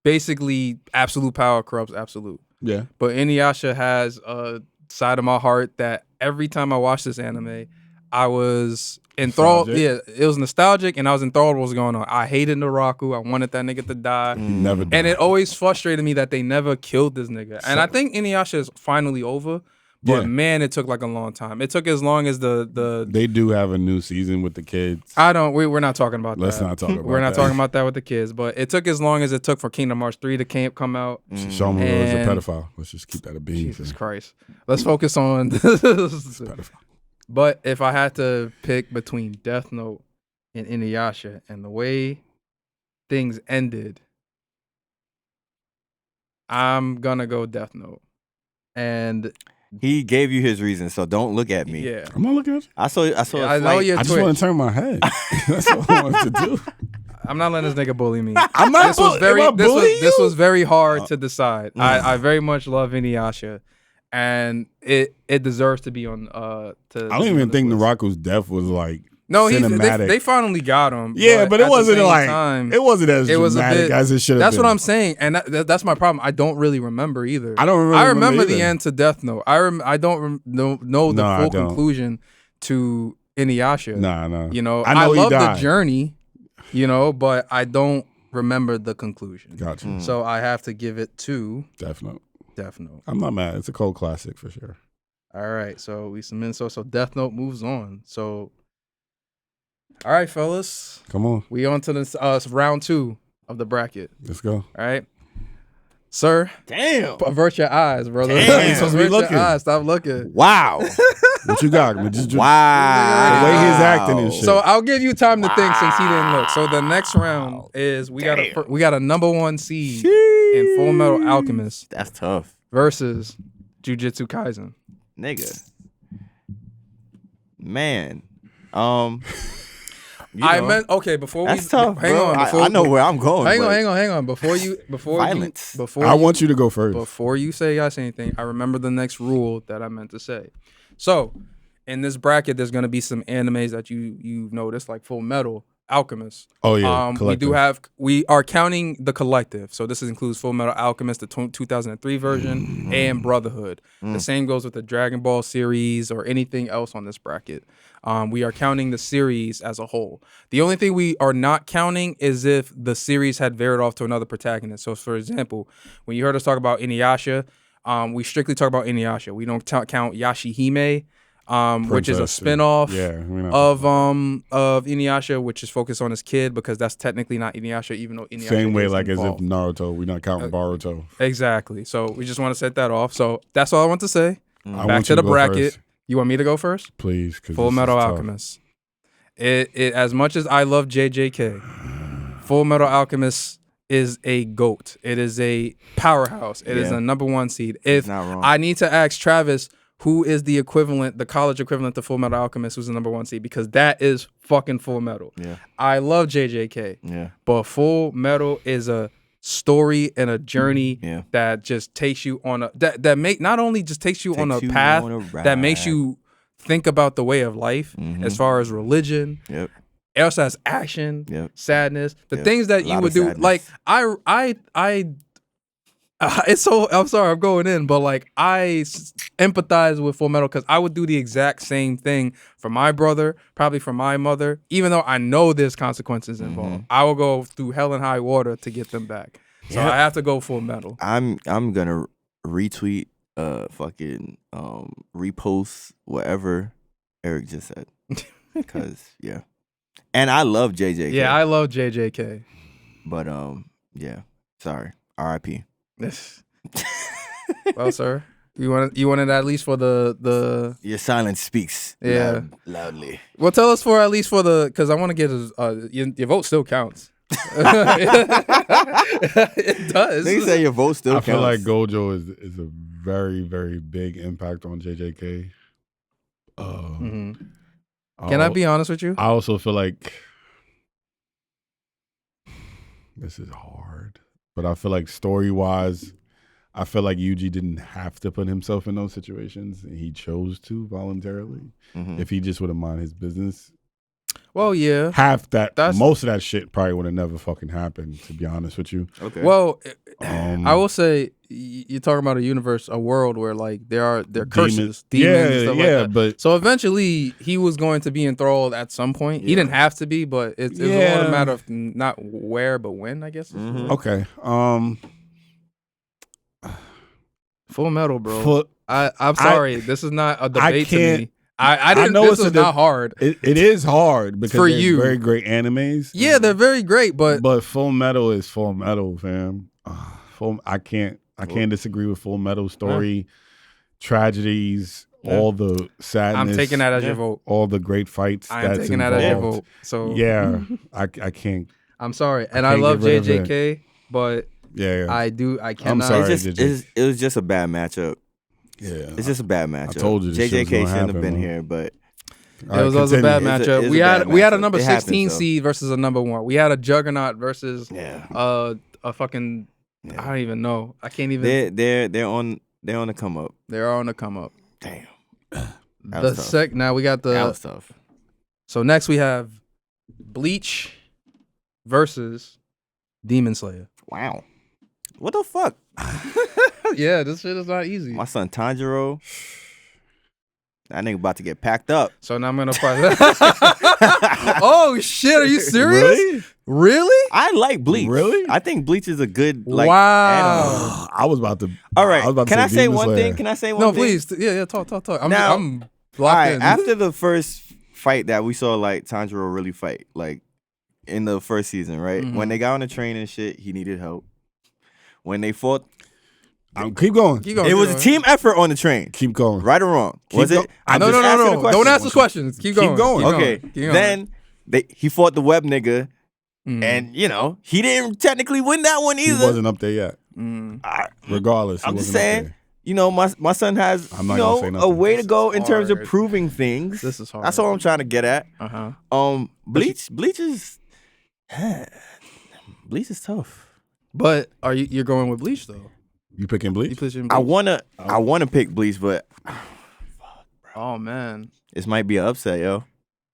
basically absolute power corrupts absolute. Yeah. But Inuyasha has a side of my heart that every time I watch this anime, I was enthralled. Nostalgic. Yeah, it was nostalgic, and I was enthralled with what was going on. I hated Naraku. I wanted that nigga to die. He never died. And it always frustrated me that they never killed this nigga. And I think Inuyasha is finally over, but man, it took like a long time. It took as long as the. They do have a new season with the kids. We're not talking about that. Let's not talk about that. We're not talking about that with the kids, but it took as long as it took for Kingdom Hearts 3 to come out. Shoma is a pedophile. Let's just keep that a bean. Jesus Christ. Let's focus on this. Pedophile. But if I had to pick between Death Note and Inuyasha and the way things ended, I'm gonna go Death Note. And he gave you his reasons, so don't look at me. Yeah, I'm not looking at you. I saw. I know you're. I just want to turn my head. That's all I wanted to do. I'm not letting this nigga bully me. I'm not. This was very hard to decide. I very much love Inuyasha. And it deserves to be on. I don't even think Naraku's death was like cinematic. They finally got him. Yeah, but it wasn't it wasn't as dramatic as it should have been. That's what I'm saying, and that's my problem. I don't really remember either. I don't remember. I remember the end to Death Note. I don't know the full conclusion to Inuyasha. No. You know, I love the journey. You know, but I don't remember the conclusion. Gotcha. So I have to give it to Death Note. Death Note. I'm not mad. It's a cult classic for sure. All right, so we submit so Death Note moves on. So, all right, fellas, come on. We on to this round 2 of the bracket. Let's go. All right, sir. Damn. Avert your eyes, brother. Damn. Avert your eyes. Stop looking. Wow. What you got? Wow. The way he's acting and shit. So I'll give you time to think since he didn't look. So the next round is we got a number 1 seed in Full Metal Alchemist. That's tough. Versus Jujutsu Kaisen. Nigga. Man. I meant before that's tough, hang bro. on. I know where I'm going. Hang on. Before violence. I want you to go first. Before you say anything, I remember the next rule that I meant to say. So, in this bracket, there's gonna be some animes that you noticed, like Full Metal Alchemist. Oh yeah, we are counting the collective. So this includes Full Metal Alchemist, the 2003 version, and Brotherhood. The same goes with the Dragon Ball series or anything else on this bracket. We are counting the series as a whole. The only thing we are not counting is if the series had veered off to another protagonist. So for example, when you heard us talk about Inuyasha, we strictly talk about Inuyasha. We don't count Yashihime. Which is a spinoff of Inuyasha, which is focused on his kid because that's technically not Inuyasha, even though Inuyasha same way is like involved. As if Naruto, we're not counting Boruto. Exactly. So we just want to set that off. So that's all I want to say. Back to the bracket. You want me to go first? Please. Full Metal Alchemist. It as much as I love JJK, Full Metal Alchemist is a GOAT. It is a powerhouse. It is a number 1 seed. If I need to ask Travis, who is the college equivalent to Full Metal Alchemist, who's the number 1 seed? Because that is fucking Full Metal. Yeah. I love JJK. Yeah. But Full Metal is a story and a journey that just takes you on a that not only just takes you on a path that makes you think about the way of life as far as religion. Yep. It also has action, Yep. sadness, the Yep. things that A you lot would of do. sadness. Like it's so. I'm sorry, I'm going in, but like empathize with Full Metal because I would do the exact same thing for my brother, probably for my mother, even though I know there's consequences involved. I will go through hell and high water to get them back. So I have to go Full Metal. I'm gonna retweet, fucking repost whatever Eric just said, because and I love JJK. Yeah, I love JJK. But yeah, sorry, R.I.P. Well, sir, you wanted at least for the Your silence speaks loudly. Well, tell us for at least for the because I want to get your vote still counts. It does. They say your vote still I counts. feel like Gojo is a very, very big impact on JJK. Can I be honest with you? I also feel like this is hard, but I feel like story-wise, I feel like Yuji didn't have to put himself in those situations, and he chose to voluntarily. If he just would have minded his business, well, yeah, most of that shit probably would have never fucking happened. To be honest with you, okay. Well, I will say you're talking about a universe, a world where like there curses, demons, and stuff like that. But so eventually he was going to be enthralled at some point. He didn't have to be, but it's more a matter of not where but when, I guess. Okay. Full Metal, bro. I'm sorry. This is not a debate to me. I didn't know this is not hard. It is hard because for they're very great animes. Yeah, they're very great, but Full Metal is Full Metal, fam. I can't disagree with Full Metal story, tragedies, all the sadness. I'm taking that as your vote. All the great fights. I'm taking that as your vote. So yeah, I can't. I'm sorry, and I love JJK, but I cannot. I'm sorry, it was just a bad matchup. Yeah, it's just a bad matchup. I told you JJK shouldn't have been here, but it was also a bad matchup. We had a number 16 seed versus a number 1. We had a juggernaut versus a fucking I don't even know. I can't even. They're on the come up. They're on the come up. Damn. Now we got the. That was tough. So next we have Bleach versus Demon Slayer. Wow. What the fuck? Yeah, this shit is not easy. My son Tanjiro, that nigga about to get packed up. So now I'm gonna fight. Oh shit! Are you serious? Really? I like Bleach. Really? I think Bleach is a good anime. I was about to. All right. Can I say Demon one Slayer. thing? Can I say one No, thing? please. Yeah. Talk. I'm all locked right, in. after the first fight that we saw, like Tanjiro really fight, like in the first season, right? When they got on the train and shit, he needed help. When they fought. Keep going. It was a team effort on the train. Keep going. Right or wrong? Was it? No. Don't ask the questions. Keep going. Okay. Then he fought the web nigga, and he didn't technically win that one either. He wasn't up there yet. Regardless, I'm just saying. My son has a way to go in terms of proving things. This is hard. That's all I'm trying to get at. Bleach is tough. But you're going with Bleach though? You picking Bleach? I wanna pick Bleach, but oh man, this might be an upset, yo.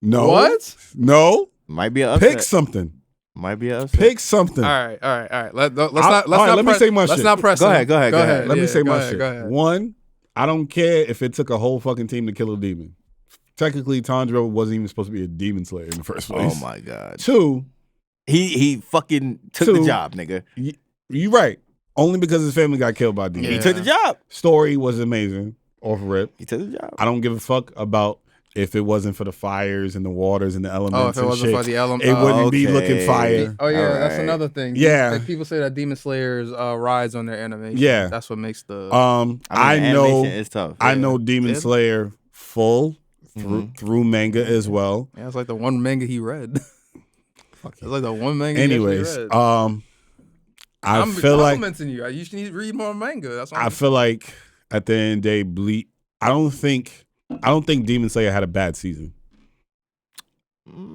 No. What? No. Might be an upset. Pick something. Might be an upset. Pick something. All right. Let's not. Let me say my shit. Let's not press. Go ahead. Let me say my shit. Go ahead. One, I don't care if it took a whole fucking team to kill a demon. Technically, Tanjiro wasn't even supposed to be a demon slayer in the first place. Oh my god. Two, he fucking took the job, nigga. You right. Only because his family got killed by demons. He took the job. Story was amazing. Off rip. He took the job. I don't give a fuck about if it wasn't for the fires and the waters and the elements. Oh, if it wasn't for the elements, it wouldn't be looking fire. Oh yeah, that's another thing. Yeah, like people say that Demon Slayers rides on their animation. Yeah, that's what makes the. I know it's tough. I know Demon Slayer full through manga as well. Yeah, it's like the one manga he read. It's like the one manga. Anyways, he read. I'm complimenting you. You should need to read more manga. That's what I feel like at the end of the day, Bleach. I don't think Demon Slayer had a bad season.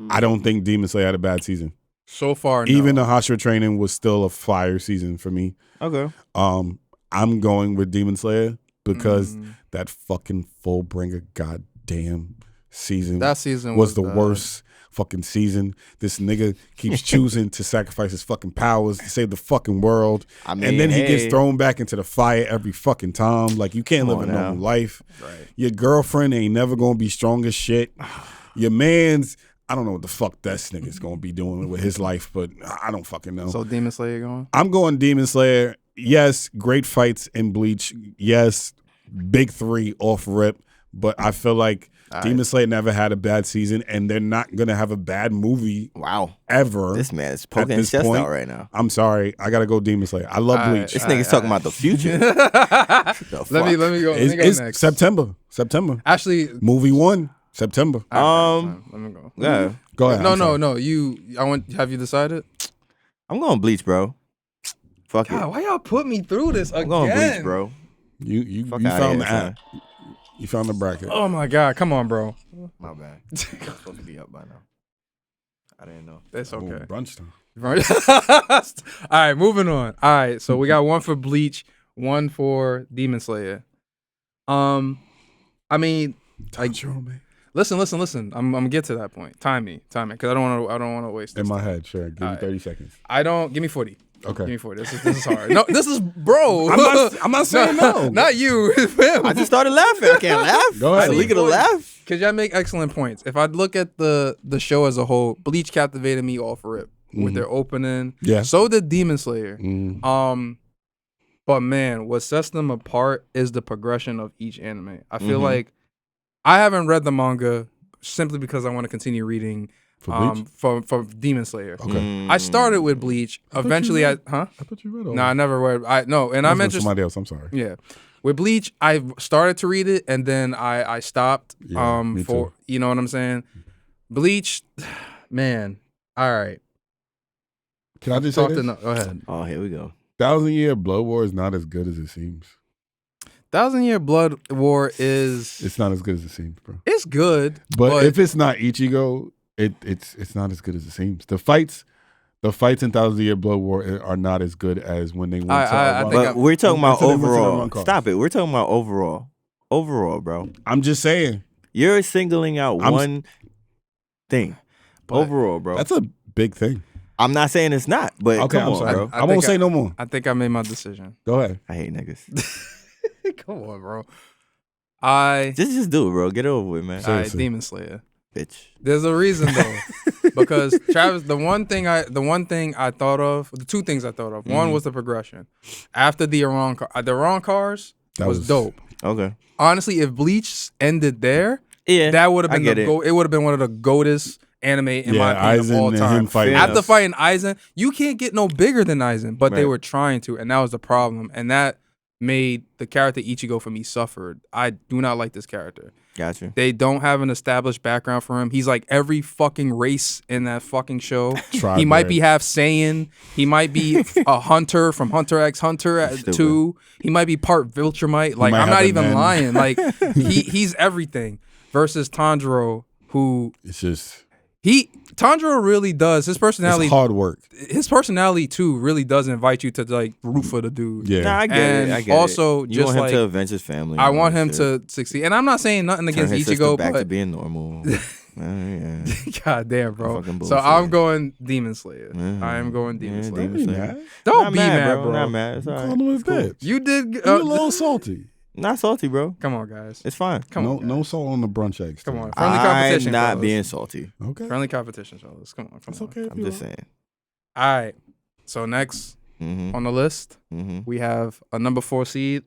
I don't think Demon Slayer had a bad season. So far, even the Hashira training was still a fire season for me. Okay. I'm going with Demon Slayer because that fucking Fullbringer, god damn season. That season was the bad. worst fucking season. This nigga keeps choosing to sacrifice his fucking powers to save the fucking world. I mean, and then he hey. gets thrown back into the fire every fucking time. Like, you can't Come live a on normal now. life. Right. Your girlfriend ain't never gonna be strong as shit. Your man's, I don't know what the fuck this nigga's gonna be doing with his life, but I don't fucking know. So Demon Slayer going? I'm going Demon Slayer. Yes, great fights in Bleach. Yes, big 3 off rip. But I feel like Demon Slayer never had a bad season, and they're not gonna have a bad movie Wow. ever. This man is at poking his this chest point. out right now. I'm sorry, I gotta go Demon Slayer. I love All right, Bleach. This nigga's talking about the future. let me go. It's, Let me go it's next. September. Actually, Movie 1, September. let me go. Yeah. Go ahead. I'm sorry. No. Have you decided? I'm going Bleach, bro. Fuck God, it. why y'all put me through this again? I'm going Bleach, bro. You Fuck outta found here, the app. You found the bracket. Oh my God, come on, bro. My bad. I'm supposed to be up by now. I didn't know. It's okay. Oh, brunch time. All right, moving on. All right, so we got one for Bleach, one for Demon Slayer. I mean, like, listen. I'm gonna get to that point. Time me, because I don't want to waste. In This my time. head, sure. Give me 30 seconds. Give me 40. Okay. Give me 40. This is hard. No, this is bro. I'm not saying no. Not you. It's him. I just started laughing. I can't laugh. Go ahead. It's illegal to laugh. Because y'all make excellent points. If I look at the show as a whole, Bleach captivated me off rip with their opening. Yeah. So did Demon Slayer. Mm. But man, what sets them apart is the progression of each anime. I feel Mhm. like I haven't read the manga simply because I want to continue reading For Bleach? for Demon Slayer. Okay. I started with Bleach. Eventually, I thought you read all no, I never read. And I'm That's with interested. somebody else. I'm sorry. Yeah. With Bleach, I started to read it and then I stopped. Yeah, me For too. you know what I'm saying? Bleach, man. All right. Can I just say Talk to this? no, go ahead. Oh, here we go. 1,000-Year Blood War is not as good as it seems. 1,000-Year Blood War is It's not as good as it seems, bro. it's good, But if it's not Ichigo, it's not as good as it seems. The fights in 1,000-Year Blood War are not as good as when they went to I run. think But we're talking about until they went to the overall. run cars. Stop it. We're talking about overall. Overall, bro. I'm just saying. You're singling out I'm- one thing. But- Overall, bro. That's a big thing. I'm not saying it's not, but Okay, come I'm on, sorry. bro. I I think won't say no more. I think I made my decision. Go ahead. I hate niggas. Come on, bro. just do it, bro. Get it over with, man. Sorry. I Seriously. Demon Slayer. Bitch. There's a reason though, because Travis, the one thing I thought of, the two things I thought of. One was the progression. After the Iran cars That was was- dope. Okay. Honestly, if Bleach ended there, Yeah. that would have I been get it. it would have been one of the GOATest anime in my opinion Aizen of all and time. him fighting. Fair After enough. fighting Aizen, you can't get no bigger than Aizen, but they Right. were trying to, and that was the problem. And that made the character Ichigo for me suffered. I do not like this character. Gotcha. They don't have an established background for him. He's like every fucking race in that fucking show. Try He might bad. be half Saiyan. He might be a hunter from Hunter x Hunter at Stupid. 2. He might be part Viltrumite. Like, might I'm have not a even nen. lying. Like, he's everything. Versus Tanjiro, who It's just Tanjiro really does. His personality, it's hard work. too really does invite you to like root for the dude. Yeah. Nah, I get And it. I get also, it. You just want him like- to avenge his family. I and all want that him shit. to succeed. And I'm not saying nothing Turn against his sister Ichigo, back to but being normal. Yeah. God damn, bro. Fucking So bullshit. I'm going Demon Slayer. Mhm. I am going Demon Yeah, Slayer. Demon Slayer. Don't Not be mad, bro. Not mad. It's all Call right. him a bitch. You did. You're a little salty. Not salty, bro. Come on, guys. It's fine. Come on. No guys. salt on the brunch eggs. Come today. on. Friendly competition. I'm not fellas. being salty. Okay. Friendly competition, fellas. Come on. That's on. okay. if I'm you just are. saying. All right. So next Mm-hmm. on the list, Mm-hmm. we have a number 4 seed.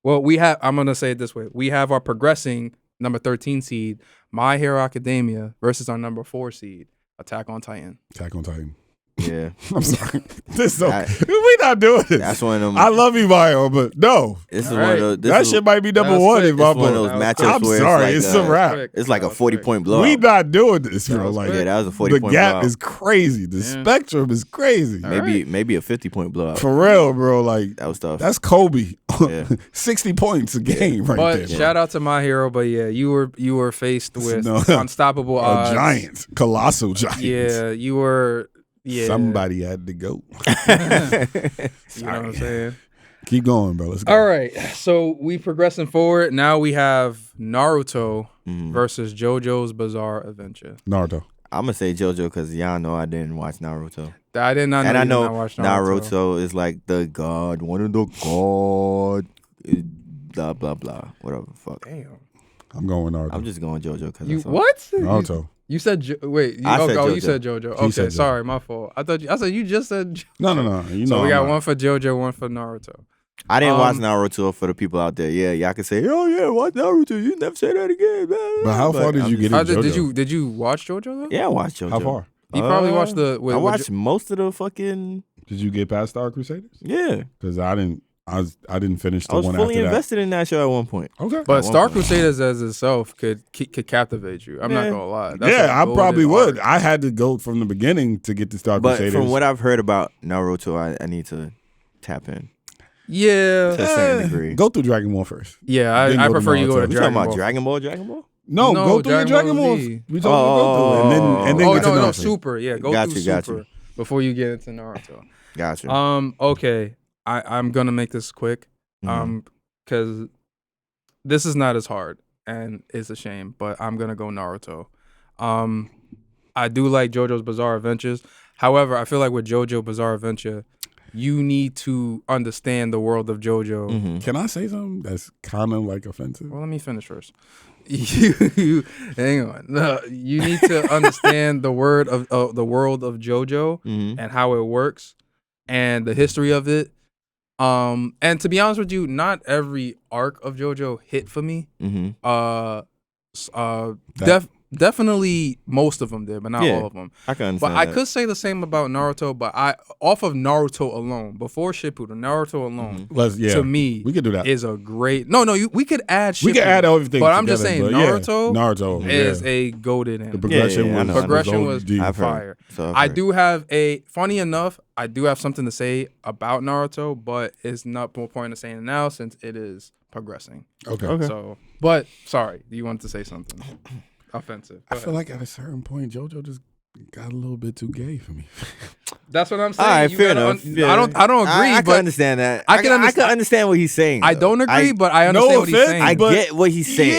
Well, I'm going to say it this way. We have our progressing number 13 seed, My Hero Academia, versus our number 4 seed, Attack on Titan. Attack on Titan. Yeah. I'm sorry. This is That- we not doing this. That's one of them. I love you, Mario, but no. This is All one right. of those. That shit might be number That's one quick. in my It's one of book. those That was matchups I'm where sorry, it's it's like a wrap. It's like a That was 40 quick. point blowout. We not doing this, That bro. was Like quick. Yeah, that was a 40 the point gap blowout. is crazy. The Yeah. spectrum is crazy. All maybe a 50 point blowout. For real, bro. Like That was tough. that's Kobe. Yeah. 60 points a game right But there. bro. shout out to My Hero. But yeah, you were faced with No. unstoppable A odds. giant, colossal giant. Yeah, you were. Yeah, Somebody had to go. You know what I'm saying? Keep going, bro. Let's go. All right, so we progressing forward. Now we have Naruto Mhm. versus JoJo's Bizarre Adventure. Naruto. I'm gonna say JoJo because y'all know I didn't watch Naruto. I did not know And I you did know not watch Naruto. Naruto is like the god, one of the god, blah blah blah, whatever the fuck. Damn. I'm going Naruto. I'm just going JoJo because You what? Naruto. You said wait. You, I said oh, JoJo. you said JoJo. He Okay, said JoJo. sorry, my fault. I said you just said. JoJo. No. You know So we I'm got not. one for JoJo, one for Naruto. I didn't watch Um, Naruto for the people out there. Yeah, y'all can say, oh yeah, watch Naruto. You never say that again. Blah, blah, But how blah. far did I'm you just- get in JoJo? Did you watch JoJo though? Yeah, I watched JoJo. How far? You probably watched the. I watched most of the fucking. Did you get past Star Crusaders? Yeah, Because I didn't finish the I was one fully after invested in that show at one point. that. Okay. But At one Star point. Crusaders as itself could captivate you. I'm not Yeah. gonna lie. That's a Yeah, I golden probably would. arc. I had to go from the beginning to get to Star But Crusaders. from what I've heard about Naruto, I need to tap in Yeah, to a certain degree. Go through Dragon Ball first. yeah. Then I go to prefer you go to Naruto. You talking Dragon about Ball. Dragon Ball? Dragon Ball? No, No, go through your Dragon Dragon Ball Balls. Z. We told you to go through it. And then Oh get to no, Naruto. Super. Yeah, go Got through you, got Super you. before you get into Naruto. Gotcha. Okay. I'm gonna make this quick. Mhm. Because this is not as hard, and it's a shame. But I'm gonna go Naruto. I do like JoJo's Bizarre Adventures. However, I feel like with JoJo Bizarre Adventure, you need to understand the world of JoJo. Mhm. Can I say something that's kind of like offensive? Well, let me finish first. You hang on. No, you need to understand the world of JoJo Mhm. and how it works and the history of it. And to be honest with you, not every arc of JoJo hit for me. Mhm. Definitely most of them did, but not Yeah. all of them. I can But understand. I that. could say the same about Naruto. But off of Naruto alone, before Shippuden, Naruto alone, to me, we could do that. is a great. No, we could add. Shippuden, We could add everything. But I'm just together, saying, but yeah, Naruto is yeah. a goated The anime. progression Yeah, I was know, I know. Progression was OD. I've heard. fire. So I've I heard. do have funny enough, I do have something to say about Naruto, but it's not more point of saying it now since it is progressing. Okay. So, but sorry, you wanted to say something offensive. Go I feel ahead. like at a certain point, JoJo just got a little bit too gay for me. That's what I'm saying. All right, You fair gotta enough. Yeah. I don't agree, I can but understand that. I can I can understand what he's saying. I though. don't agree, but I No understand what he's offense, saying. I but- get what he's saying.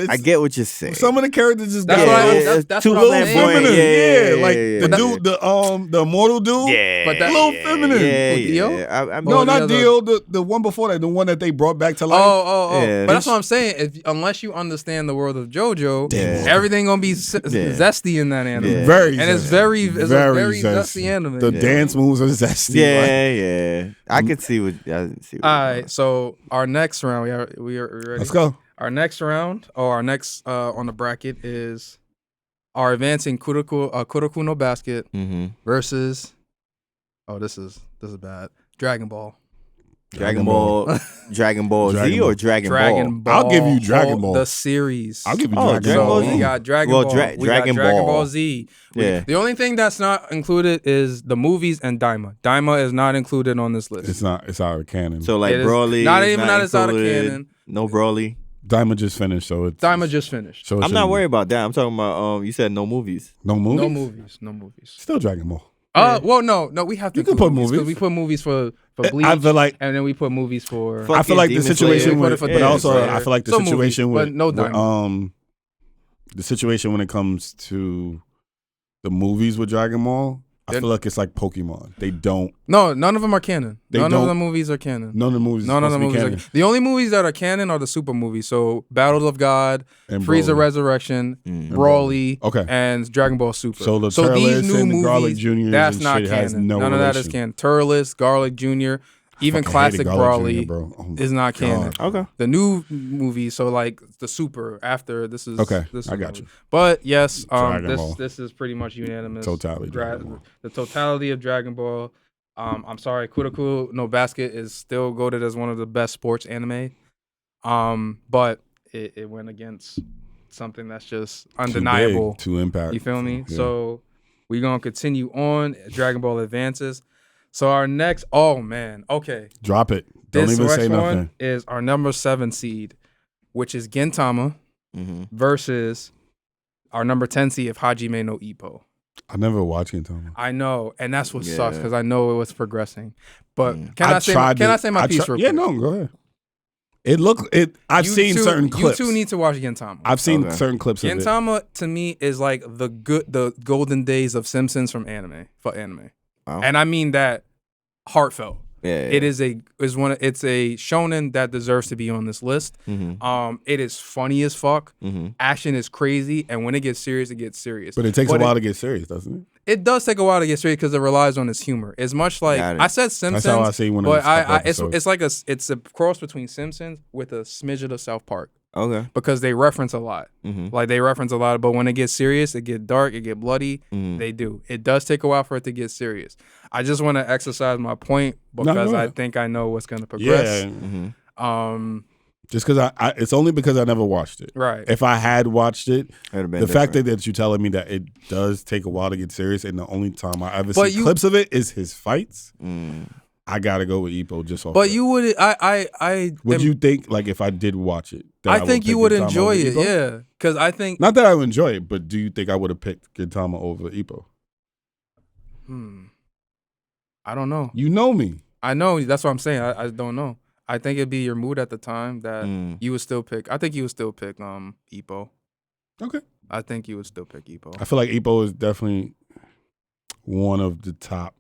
Yeah, I get what you're saying. Some of the characters just That's got what I- a little, that's- that's too what I'm little saying. feminine. Yeah, Like yeah, the yeah. dude, the immortal dude. Yeah, But that- a little feminine. Yeah, Who, Dio? yeah. I'm No, the not other- Dio. The one before that, the one that they brought back to life. Oh. Yeah. But that's what I'm saying. Unless you understand the world of JoJo, Yeah. everything gonna be zesty in that anime. Yeah. Very And it's zesty. a very zesty anime. The dance moves are zesty. Yeah. I can see what. All right, so our next round, we are ready. Let's go. Our next round, or our next on the bracket is our advancing Kuroko no Basket Mm-hmm. versus. Oh, this is bad. Dragon Ball. Dragon Ball Z Dragon or Ball. Dragon Dragon Ball? Ball. I'll give you Dragon Ball. The series. I'll give you Oh, Dragon Dragon Ball Ball. Z. We got Dragon Well, Ball. Dragon we got Dragon Ball. Ball Z. Yeah. The only thing that's not included is the movies and Daima. Daima is not included on this list. It's not. It's out of canon. So like It is Broly, not is even that it's out of included. canon. No Broly. Diamond just finished, so it's Daima just finished. So I'm not shouldn't- worried about that. I'm talking about you said no movies. No movies. No movies. Still Dragon Ball. Well, no, we have to. You can include put movies. 'cause we put movies for Bleach, I feel like and then we put movies for. Fuck I feel like the Demon situation Slayer. with, Put it for but Demon also Slayer. I feel like the Some situation movies, with, but no with, Diamond. the situation when it comes to the movies with Dragon Ball, I They're- feel like it's like Pokemon. They don't. No, none of them are canon. They None of don't- the movies are canon. None of the movies. None of the supposed to be movies. canon. The only movies that are canon are the super movies. So Battle of God, And Frieza Broly. Resurrection, Mm. Broly, Okay. and Dragon Ball Super. So the these Turles new and the Garlic movies, Juniors that's and not shit canon. has no None of that is relation. canon. Turles, Garlic Jr., even Fucking classic hated Garlic Broly Jr., bro. Oh my is not canon. God. Okay. The new movies, so like the Super after this is Okay, This I is got movie. you. But yes, Dragon Ball. this is pretty much unanimous. Totality Dragon Ball. The totality of Dragon Ball. I'm sorry, Kuroko no Basket is still goated as one of the best sports anime. But it went against something that's just undeniable. To impact. You feel me? Yeah. So we're gonna continue on. Dragon Ball advances. So our next, oh man, okay. Drop it. Don't This even say next nothing. one is our number 7 seed, which is Gintama Mm-hmm. versus our number 10 seed of Hajime no Ippo. I never watched Gintama. I know, and that's what Yeah. sucks because I know it was progressing. But Mm. can I say my piece real quick? Yeah, no, go ahead. I've seen certain clips. You two need to watch Gintama. I've seen certain clips of it. Gintama to me is like the golden days of Simpsons for anime. Wow. And I mean that heartfelt. Yeah. It's a shonen that deserves to be on this list. Mm-hmm. It is funny as fuck. Mm-hmm. Action is crazy, and when it gets serious, it gets serious. But it takes a while to get serious, doesn't it? It does take a while to get serious because it relies on its humor. As much like I said, Simpsons. That's how I see when but it's a cross between Simpsons with a smidget of South Park. Okay. Because they reference a lot. Mm-hmm. Like they reference a lot, but when it gets serious, it get dark, it get bloody. Mm-hmm. They do. It does take a while for it to get serious. I just want to exercise my point because I think I know what's going to progress. Yeah. Mm-hmm. Just because it's only because I never watched it. Right. If I had watched it, the fact different. that you're telling me that it does take a while to get serious, and the only time I ever see clips of it is his fights. I gotta go with Ippo just off. But you would, would you think like if I did watch it? I think you would enjoy it, yeah. Because I think not that I would enjoy it, but do you think I would have picked Gintama over Ippo? I don't know. You know me. I know. That's what I'm saying. I don't know. I think it'd be your mood at the time that you would still pick. I think you would still pick Ippo. Okay. I think you would still pick Ippo. I feel like Ippo is definitely one of the top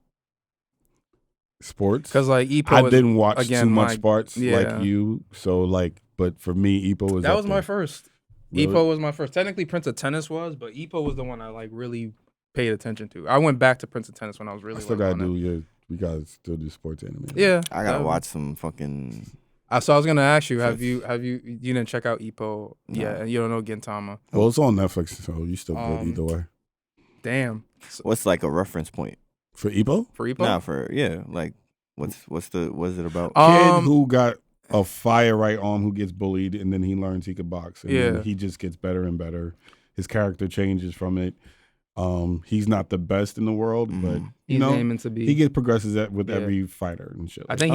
sports. Because like Ippo, I didn't watch too much sports yeah. like you, so like, but for me, Ippo was that was my first. Really? Ippo was my first. Technically, Prince of Tennis was, but Ippo was the one I like really paid attention to. I went back to Prince of Tennis when I was really. I still gotta do. Yeah, we gotta still do sports anime. Yeah, I gotta watch some fucking. So I was gonna ask you, have you didn't check out Ippo yet, and you don't know Gintama? Well, it's on Netflix, so you still good either way. Damn. What's like a reference point for Ippo? For Ippo? Nah, like what's it about? Kid who got a fire right arm who gets bullied, and then he learns he could box, and then he just gets better and better. His character changes from it. He's not the best in the world, but he's aiming to be. He progresses with every fighter and shit. I think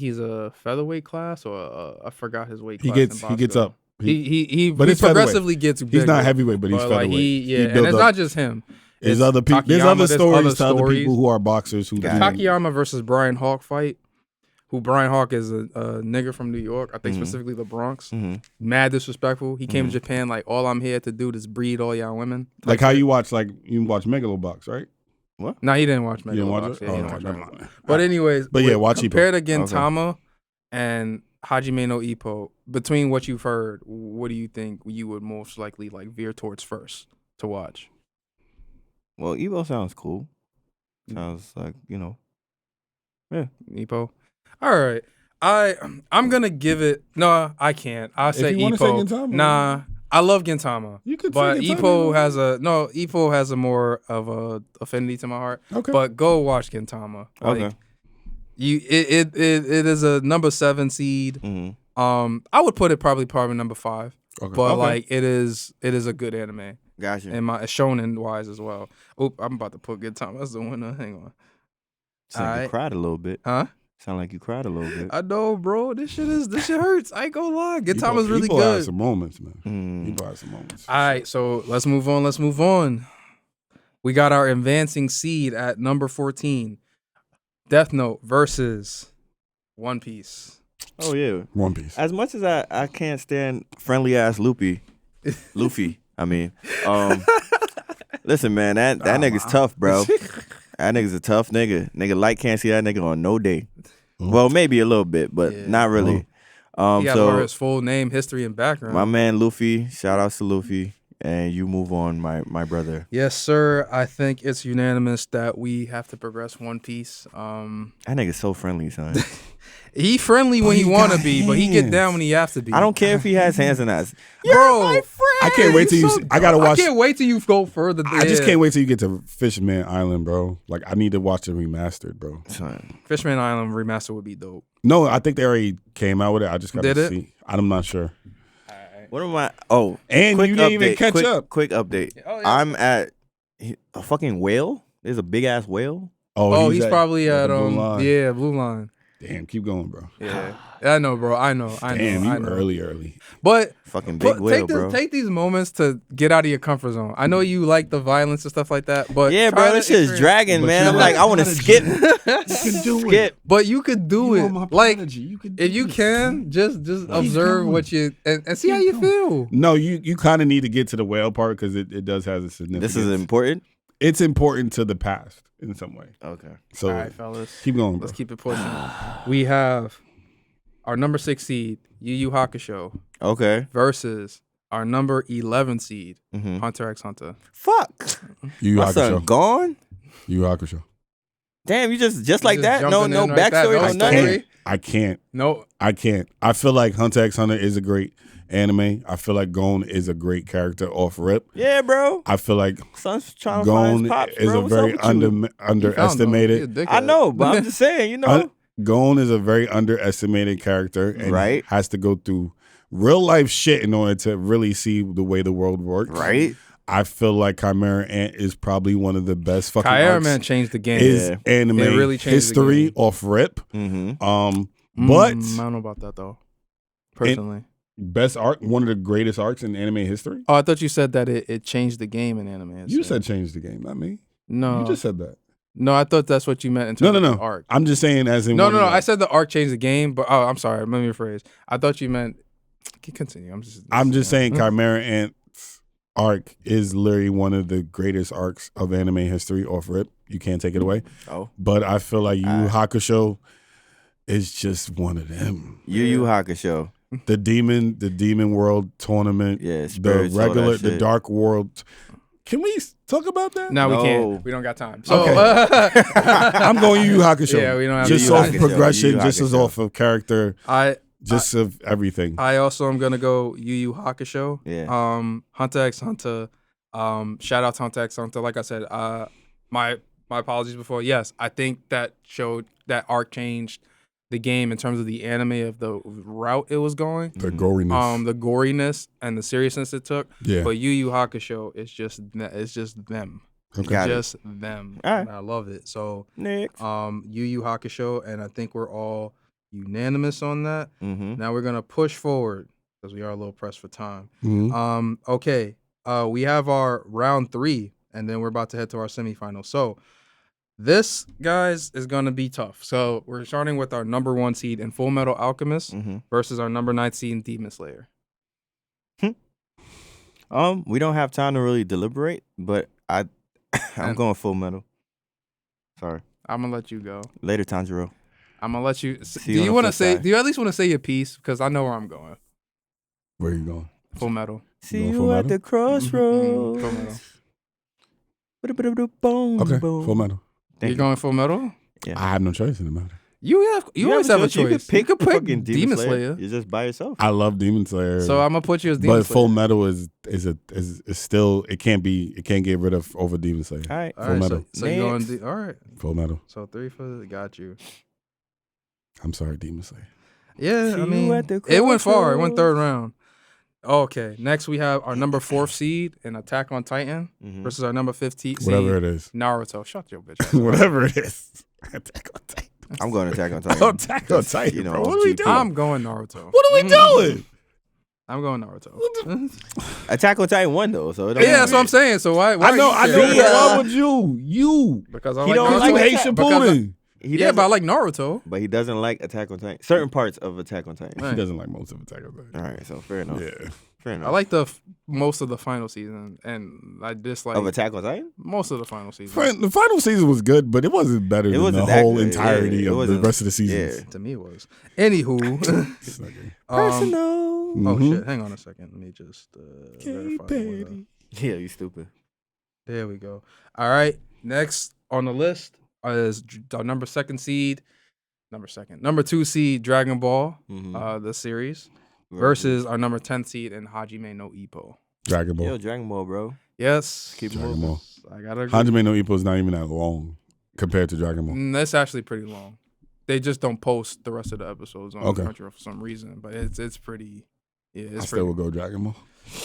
he's a featherweight class, or I forgot his weight class. He gets up. He progressively gets bigger. He's not heavyweight, but he's featherweight. And it's not just him. There's other people. There's other stories to other people who are boxers who. Takayama versus Brian Hawk fight. Who Brian Hawk is a nigger from New York, I think specifically the Bronx. Mad disrespectful. He came to Japan like, all I'm here to do is breed all y'all women. Like how you watch Megalobox, right? What? No, he didn't watch Megalobox. You didn't watch it? Yeah, he didn't watch Megalobox. But anyways, watch compared to Gintama and Hajime no Ippo, between what you've heard, what do you think you would most likely like veer towards first to watch? Well, Ippo sounds cool. Sounds like, yeah. Ippo. All right. I'm gonna give it. No, I can't. I'll say Ippo. Say Gintama, nah, I love Gintama. You could but say Ippo has a more of a affinity to my heart. Okay. But go watch Gintama. Like, Okay. It is a number 7 seed. I would put it probably number 5. Okay. But like it is a good anime. Gotcha. And my shonen wise as well. Oop, I'm about to put Gintama as the winner. Hang on. Sound like you cried a little bit. Huh? Sound like you cried a little bit. I know, bro. This shit hurts. I ain't gonna lie. Gintama's really Ippo good. Has some moments, man. Ippo has some moments. All right, so let's move on. We got our advancing seed at number 14. Death Note versus One Piece. Oh yeah, One Piece. As much as I can't stand friendly ass Luffy. I mean, listen, man, that nigga's tough, bro. That nigga's a tough nigga. Nigga Light can't see that nigga on no day. Well, maybe a little bit, but not really. He got to his full name, history, and background. My man Luffy, shout out to Luffy, and you move on, my brother. Yes, sir. I think it's unanimous that we have to progress One Piece. That nigga's so friendly, son. He friendly when he want to be, but he get down when he have to be. I don't care if he has hands or not. Bro, my friend. I can't wait till you. I gotta watch. I can't wait till you go further. I just can't wait till you get to Fishman Island, bro. Like I need to watch it remastered, bro. Son. Fishman Island remaster would be dope. No, I think they already came out with it. I just gotta Did it? see. I'm not sure. What am I? Oh, and you didn't even catch up. Quick update. Oh, yeah. I'm at a fucking whale. There's a big ass whale. Oh, he's probably at Blue Line. yeah, Blue Line. Damn, keep going, bro. Yeah, I know, bro. I know. Damn, I you know. early. But Fucking big whale, bro. take these moments to get out of your comfort zone. I know you like the violence and stuff like that, but Yeah, try bro, this to shit is experience- dragging, But man. you I'm know like, I what? want to Prodigy. skip. You can do Skip. But you could do You it. are my Like prodigy. You can do if you this. can, just observe going. what you and see how Keep you going. feel. No, you kind of need to get to the whale part because it does have a significance. This is important. It's important to the past in some way. Okay. So All right, fellas. keep going, bro. Let's keep it pushing. We have our number 6 seed, Yu Yu Hakusho, Okay. versus our number 11 seed, Mm-hmm. Hunter x Hunter. Fuck. Yu Yu My son Hakusho. gone. Yu Yu Hakusho. Damn, you just like just that? No, jumping no in like that, backstory, no no I nothing. story. can't. No, I can't. I feel like Hunter x Hunter is a great anime. I feel like Gon is a great character off rip. Yeah, bro. I feel like Son's trying to find his Gon pops, is bro. a What's very up with you? he found them. underestimated. He a dickhead. I know, but I'm just saying, you know. Gon is a very underestimated character and Right. has to go through real life shit in order to really see the way the world works. Right? I feel like Chimera Ant is probably one of the best fucking Chimera arcs Man changed the game. is Yeah. anime It really changed the history game. off rip. Mm-hmm. But I don't know about that though. Personally. best arc, one of the greatest arcs in anime history. Oh, I thought you said that it changed the game in anime. You history. said change the game, not me. no. You just said that. No, I thought that's what you meant in terms of the arc. I'm just saying as in No, one no, of no. the- I said the arc changed the game, but I'm sorry. Let me rephrase. I thought you meant. Continue. I'm just saying Chimera Ant's arc is literally one of the greatest arcs of anime history off rip. You can't take it away. Oh. But I feel like Yu Yu Hakusho is just one of them. Yu Yu Hakusho. The demon world tournament. Yeah, The spirits, all that regular, the shit. dark world. Can we talk about that? No, we No. can't. We don't got time. So, Okay. I'm going Yu Yu Hakusho. Yeah, we don't have just Yu Yu off Hakusho. progression, Yu Yu just as Hakusho. off of character, just of everything. I also am gonna go Yu Yu Hakusho. Yeah. Hunter x Hunter. Shout out to Hunter x Hunter. Like I said, my apologies before. Yes, I think that arc changed the game in terms of the anime of the route it was going. The goriness. The goriness and the seriousness it took. Yeah. But Yu Yu Hakusho is just them. Okay. Got it. Just them. All right. And I love it. So Next. Yu Yu Hakusho, and I think we're all unanimous on that. Mm-hmm. Now we're gonna push forward because we are a little pressed for time. Mhm. Okay. We have our round 3, and then we're about to head to our semifinals. So this, guys, is gonna be tough. So we're starting with our number 1 seed in Full Metal Alchemist Mm-hmm. versus our number 9 seed in Demon Slayer. We don't have time to really deliberate, but I'm going Full Metal. Sorry. I'm gonna let you go. Later, Tanjiro. I'm gonna let you. See Do you you on want the to flip say? side. Do you at least want to say your piece? Because I know where I'm going. Where you going? Full Metal. See going you Full at Metal? the crossroads. Full Metal. Okay, Full Metal. Thank You're you. going Full Metal. Yeah. I have no choice in the matter. You always have a choice. You could pick, you could pick fucking Demon Slayer. You're just by yourself. I love Demon Slayer. So I'm gonna put you as Demon but Slayer. Full Metal is still it can't get rid of over Demon Slayer. All right. All Full right, Metal. So you're going. Next. All right. Full Metal. So 3 for got you. I'm sorry, Demon Slayer. Yeah, See I you mean, at the it went far. It went crossroads. 3rd round. Okay, next we have our number 4th seed in Attack on Titan Mhm. versus our number 15 seed Whatever it is. Naruto. Shut your bitch ass up. Whatever it is. Attack on Titan. I'm going to Attack on Titan. Attack on Titan. You know, bro. What are we GP. doing? I'm going Naruto. What are we doing? I'm going Naruto. Attack on Titan won though, so it don't Yeah, that's matter. what I'm saying. So why I know. are you What's saying- wrong with you? You. Because I He like don't Naruto. like you hate Attack- Shippuden. He Yeah, doesn't- but I like Naruto. but he doesn't like Attack on Titan. Certain parts of Attack on Titan. Right. He doesn't like most of Attack on Titan. All right, so fair enough. Yeah. Fair enough. I like most of the final season, and I dislike of Attack on Titan. most of the final season. The final season was good, but it wasn't better It than wasn't the that whole good. entirety Yeah, it of the wasn't- rest of the seasons. yeah. To me, it was. Anywho, It's not good. Personal. oh Mhm. shit! Hang on a second. Let me just verify. the order. Yeah, you stupid. There we go. All right. Next on the list is our number 2 seed Dragon Ball, Mhm. the series, versus our number 10 seed in Hajime no Ippo. Dragon Ball. Yo, Dragon Ball, bro. Yes. Keep Dragon moving. Ball. I gotta agree. Hajime no Ippo is not even that long compared to Dragon Ball. That's actually pretty long. They just don't post the rest of the episodes on Okay. Crunchyroll for some reason, but it's pretty. Yeah, I it's still pretty. would go Dragon Ball.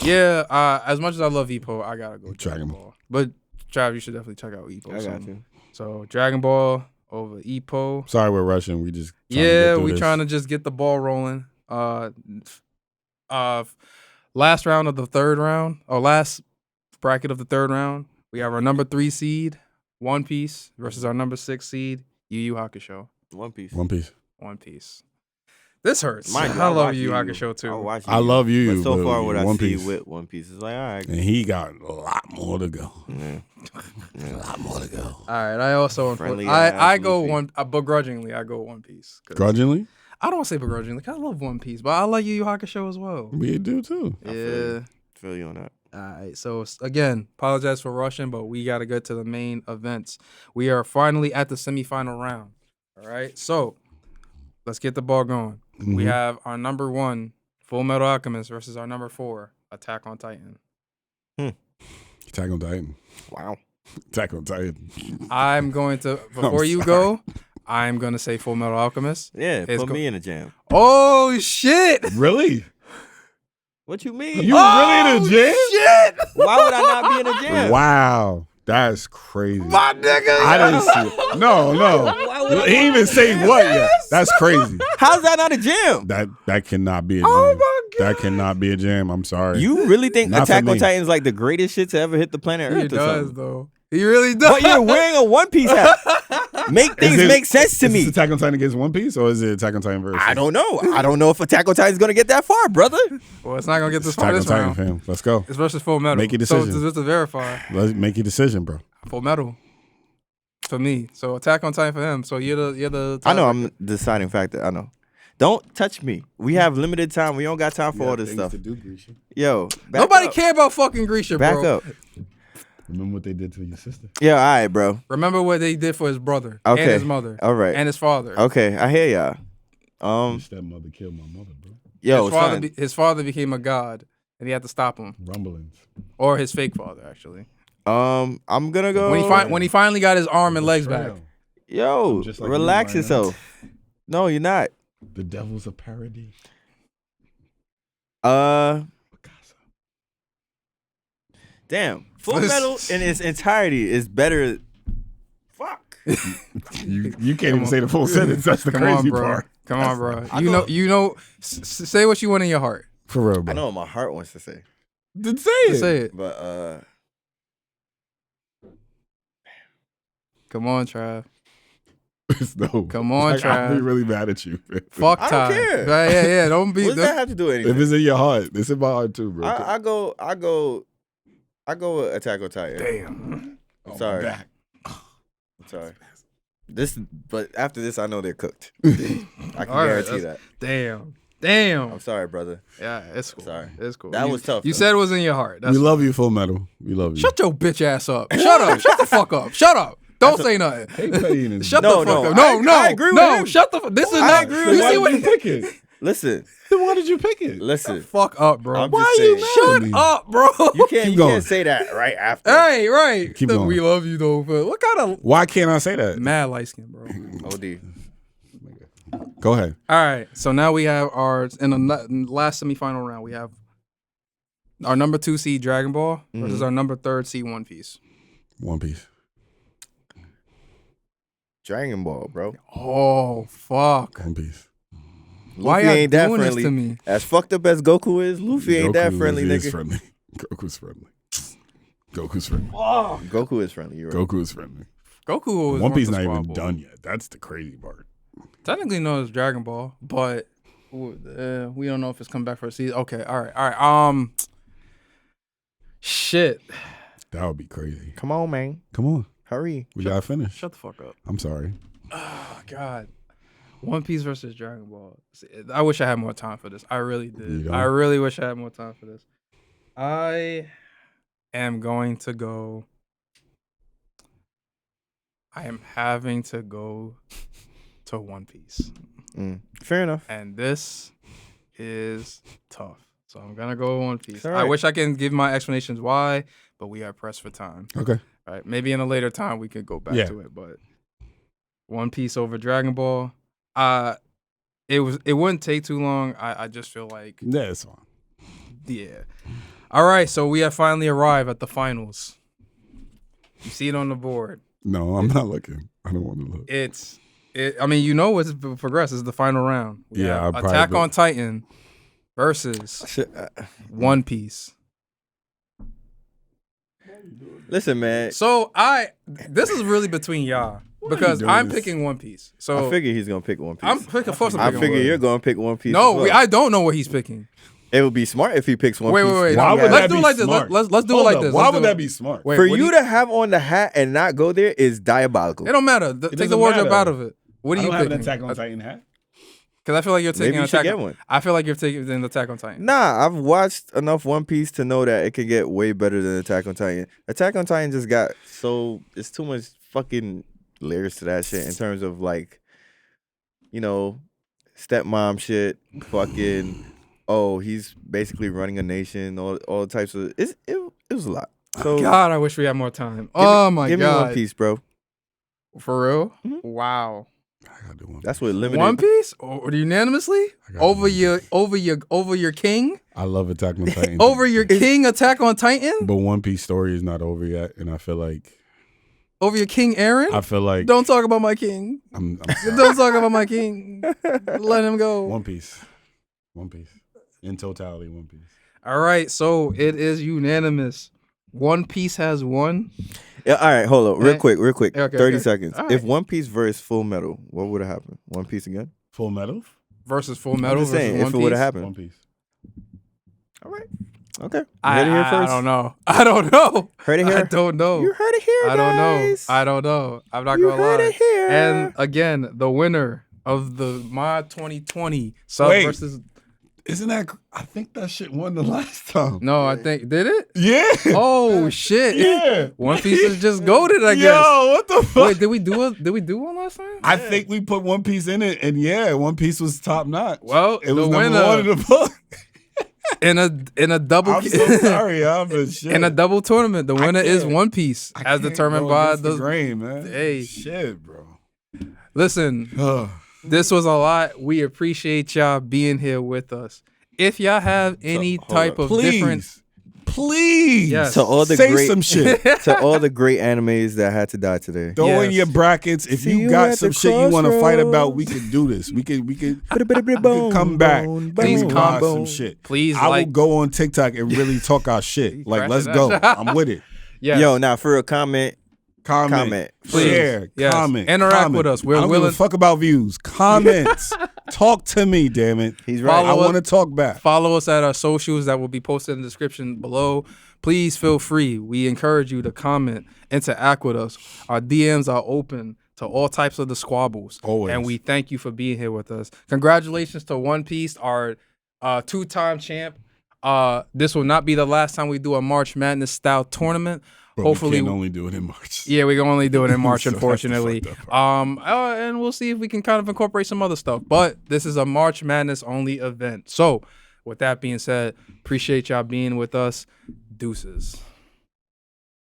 Yeah, as much as I love Ippo, I gotta go Dragon Dragon Ball. But Trav, you should definitely check out Ippo. I got soon. you. So Dragon Ball over Ippo. Sorry, we're rushing. We just trying to just get the ball rolling. Last round of the third round, or last bracket of the third round, we have our number 3 seed, One Piece, versus our number 6 seed, Yu Yu Hakusho. One Piece. One Piece. One Piece. This hurts. Mind you, I love watch Yu Yu Yu Yu. Hakusho too. I love Yu Yu, But so far, but what I One see Piece. with One Piece is like, all right. And he got a lot more to go. Yeah. A lot more to go. All right, I also Friendly I ass go Luffy. one begrudgingly. I go One Piece. 'Cause Grudgingly? I don't want to say begrudgingly. 'Cause I love One Piece, but I like Yu Yu Hakusho as well. We do too. Yeah. Feel you on that. All right. So again, apologize for rushing, but we got to get to the main events. We are finally at the semifinal round. All right. So let's get the ball going. We Mhm. have our number 1, Full Metal Alchemist, versus our number 4, Attack on Titan. Attack on Titan. Wow. Attack on Titan. I'm going to before you go. I'm gonna say Full Metal Alchemist. Yeah, It's put me in a jam. Oh shit! Really? What you mean? You really in a jam? Shit! Why would I not be in a jam? Wow. That's crazy. My nigga. I didn't see it. No. He didn't even say what yet. That's crazy. How's that not a jam? That cannot be a jam. Oh my god. That cannot be a jam. I'm sorry. You really think Not for Attack on me. Titan is like the greatest shit to ever hit the planet Earth He or does something? though. He really does. But you're wearing a One Piece hat. Make things make sense to Is me. this Attack on Titan against One Piece, or is it Attack on Titan versus? I don't know. I don't know if Attack on Titan is gonna get that far, brother. Well, it's not gonna get this far Attack on this Titan, round. fam. Let's go. It's versus Full Metal. Make your So decision. just to verify, Let's make your decision, bro. Full Metal for me. So Attack on Titan for him. So you're the. I know I'm the deciding factor. I know. Don't touch me. We have limited time. We don't got time for all this stuff. Yo, back Nobody up. care about fucking Grisha, Back bro. up. Remember what they did to your sister? Yeah, all right, bro. Remember what they did for his brother Okay. and his mother All right. and his father. Okay, I hear y'all. Your stepmother killed my mother, bro. Yo, son. His father became a god, and he had to stop him, Rumblings. or his fake father actually. I'm gonna go. When he finally got his arm and legs back. Betrayal. Yo, Just like relax you right now. yourself. No, you're not. The devil's a parody. Damn. Full Metal in its entirety is better. Fuck. You can't even say the full sentence. That's the Come crazy on, bro. part. Come on, bro. I You know. Say what you want in your heart. For real, bro. I know what my heart wants to say, Then say it. Just say it. but Come on, Trav. No. Come on, Like, I'll be Trav. really mad at you. Man. Fuck I Ty. don't care. Yeah. Don't be. what does that have to do with If anything? it's in your heart, it's in my heart too, bro. I go with Attack on Titan. Damn. I'm sorry. my back. I'm sorry. But after this, I know they're cooked. I can All right, guarantee that. Damn. I'm sorry, brother. Yeah, it's cool. Sorry. It's cool. That was tough, You though. said it was in your heart. That's We love you, Full Metal. We love you. Shut your bitch ass up. Shut up. Shut the fuck up. Shut up. Don't say nothing. Hey, Petty in his Shut No, the fuck no, up. No, I agree with him. Shut the fuck. This is I not. agree You with Why see him. what? did you pick it? Listen, Then why did you pick it? listen. Fuck up, bro. I'm Why just you saying. shut me. up, bro? You Keep can't going. say that right after. Hey, right. Keep going. We love you though, but what kind of Why can't I say that? mad light skin, bro? OD. Go ahead. All right, so now we have in the last semifinal round. We have our number 2 seed Dragon Ball versus our number 3 seed One Piece. One Piece. Dragon Ball, bro. Oh fuck! One Piece. Why Luffy y'all ain't that doing this friendly. to me? As fucked up as Goku is, Luffy ain't that friendly, is nigga. friendly. Goku's friendly. Goku's friendly. Goku is friendly. You're right. Goku is friendly. Goku was One Piece the not squad even boy. done yet. That's the crazy part. Technically known as Dragon Ball, but we don't know if it's come back for a season. Okay, all right. Shit. That would be crazy. Come on, man. Come on. Hurry. We gotta finish. Shut the fuck up. I'm sorry. Oh God. One Piece versus Dragon Ball. I wish I had more time for this. I really You did. don't? I really wish I had more time for this. I am going to go. I am having to go to One Piece. Fair enough. And this is tough. So I'm going to go One Piece. all I right. wish I can give my explanations why, but we are pressed for time. Okay. All right. Maybe in a later time we could go back Yeah. to it, but One Piece over Dragon Ball. It wouldn't take too long. I just feel like Yeah, it's fine. yeah. All right, so we have finally arrived at the finals. You see it on the board. No, I'm not looking. I don't want to look. I mean, you know what's progressed. It's the final round. We Yeah, have I probably Attack bet. on Titan versus Shit, One Piece. listen, man. So this is really between y'all because doing I'm this? picking One Piece. So I figure he's gonna pick One Piece. I'm picking. Of course, I'm I picking figure One. you're gonna pick One Piece. No, as well. I don't know what he's picking. It would be smart if he picks One Wait, Piece. wait. Why No, would let's that do be it like this. smart? Let's do it Hold like up. this. Why Let's would do that it. be smart? Wait, For what do you to have on the hat and not go there is diabolical. It don't matter. Take the doesn't wardrobe matter. out of it. What are I you don't have picking? an Attack on Titan hat. Because I feel like you're taking Maybe you should Attack. get one. I feel like you're taking an Attack on Titan. Nah, I've watched enough One Piece to know that it can get way better than Attack on Titan. Attack on Titan just got it's too much fucking layers to that shit in terms of like, you know, stepmom shit, fucking, oh, he's basically running a nation, all types of, it was a lot. So God, I wish we had more time. give Oh me- my give God. me One Piece, bro. For real? Mhm. Wow. I gotta do One That's Piece. what limited. One Piece or unanimously I gotta over do your king I love Attack on Titan. over your king Attack on Titan But One Piece story is not over yet, and I feel like over your king Aaron. Don't talk about my king. I'm Don't talk about my king. Let him go. One Piece. In totality, One Piece. All right, so it is unanimous. One Piece has won. Yeah, all right, hold up, real quick. Okay, 30 okay. seconds. All If right. One Piece versus Full Metal, what would have happened? One Piece again? Full Metal. Versus Full I'm Metal just versus saying, One if it would Piece. have happened. One Piece. All right. Okay. You I heard it here first? don't know. I don't know. Heard it I here? don't know. You heard it here, I don't know. guys. I don't know. I'm not You gonna heard lie. it here. And again, the winner of the Mod 2020 sub Wait. versus Isn't that? I think that shit won the last time. no, I think did it? Yeah. Oh shit! Yeah. One Piece is just goaded, I guess. Yo, what the fuck? Wait, did we do one last time? I think we put One Piece in it, and yeah, One Piece was top notch. Well, it was the number winner one in the book. in a double I'm so sorry, I'm a shit. in a double tournament. The winner is can't- One Piece, I as can't determined go by against the the. grain, man. Hey. Shit, bro. Listen, Ugh. this was a lot. We appreciate y'all being here with us. If y'all have any hold type up. of different, Please. Yes. To all the Say great, some shit. to all the great animes that had to die today. Throw in Yes. your brackets. If See you you got at some the shit you want to fight about, crossroads. we can do this. We can Boom, come back. boom, Please and we come- buy some shit. please I will like. go on TikTok and really talk our shit. Like, Crash let's it go. out. I'm with it. Yes. Yo, now for a comment, Comment. Please. Share. Yes. Comment. Interact comment. with us. We're I don't willing- give a fuck about views. Comments. Talk to me, damn it. he's Follow right. I us. want to talk back. Follow us at our socials that will be posted in the description below. Please feel free. We encourage you to comment, interact with us. Our DMs are open to all types of the squabbles. Always. And we thank you for being here with us. Congratulations to One Piece, our two-time champ. This will not be the last time we do a March Madness style tournament. But Hopefully, we can only do it in March. yeah, we can only do it in March, So that's the unfortunately. fucked up And we'll see if we can kind of incorporate some other stuff. But this is a March Madness only event. So, with that being said, appreciate y'all being with us. Deuces.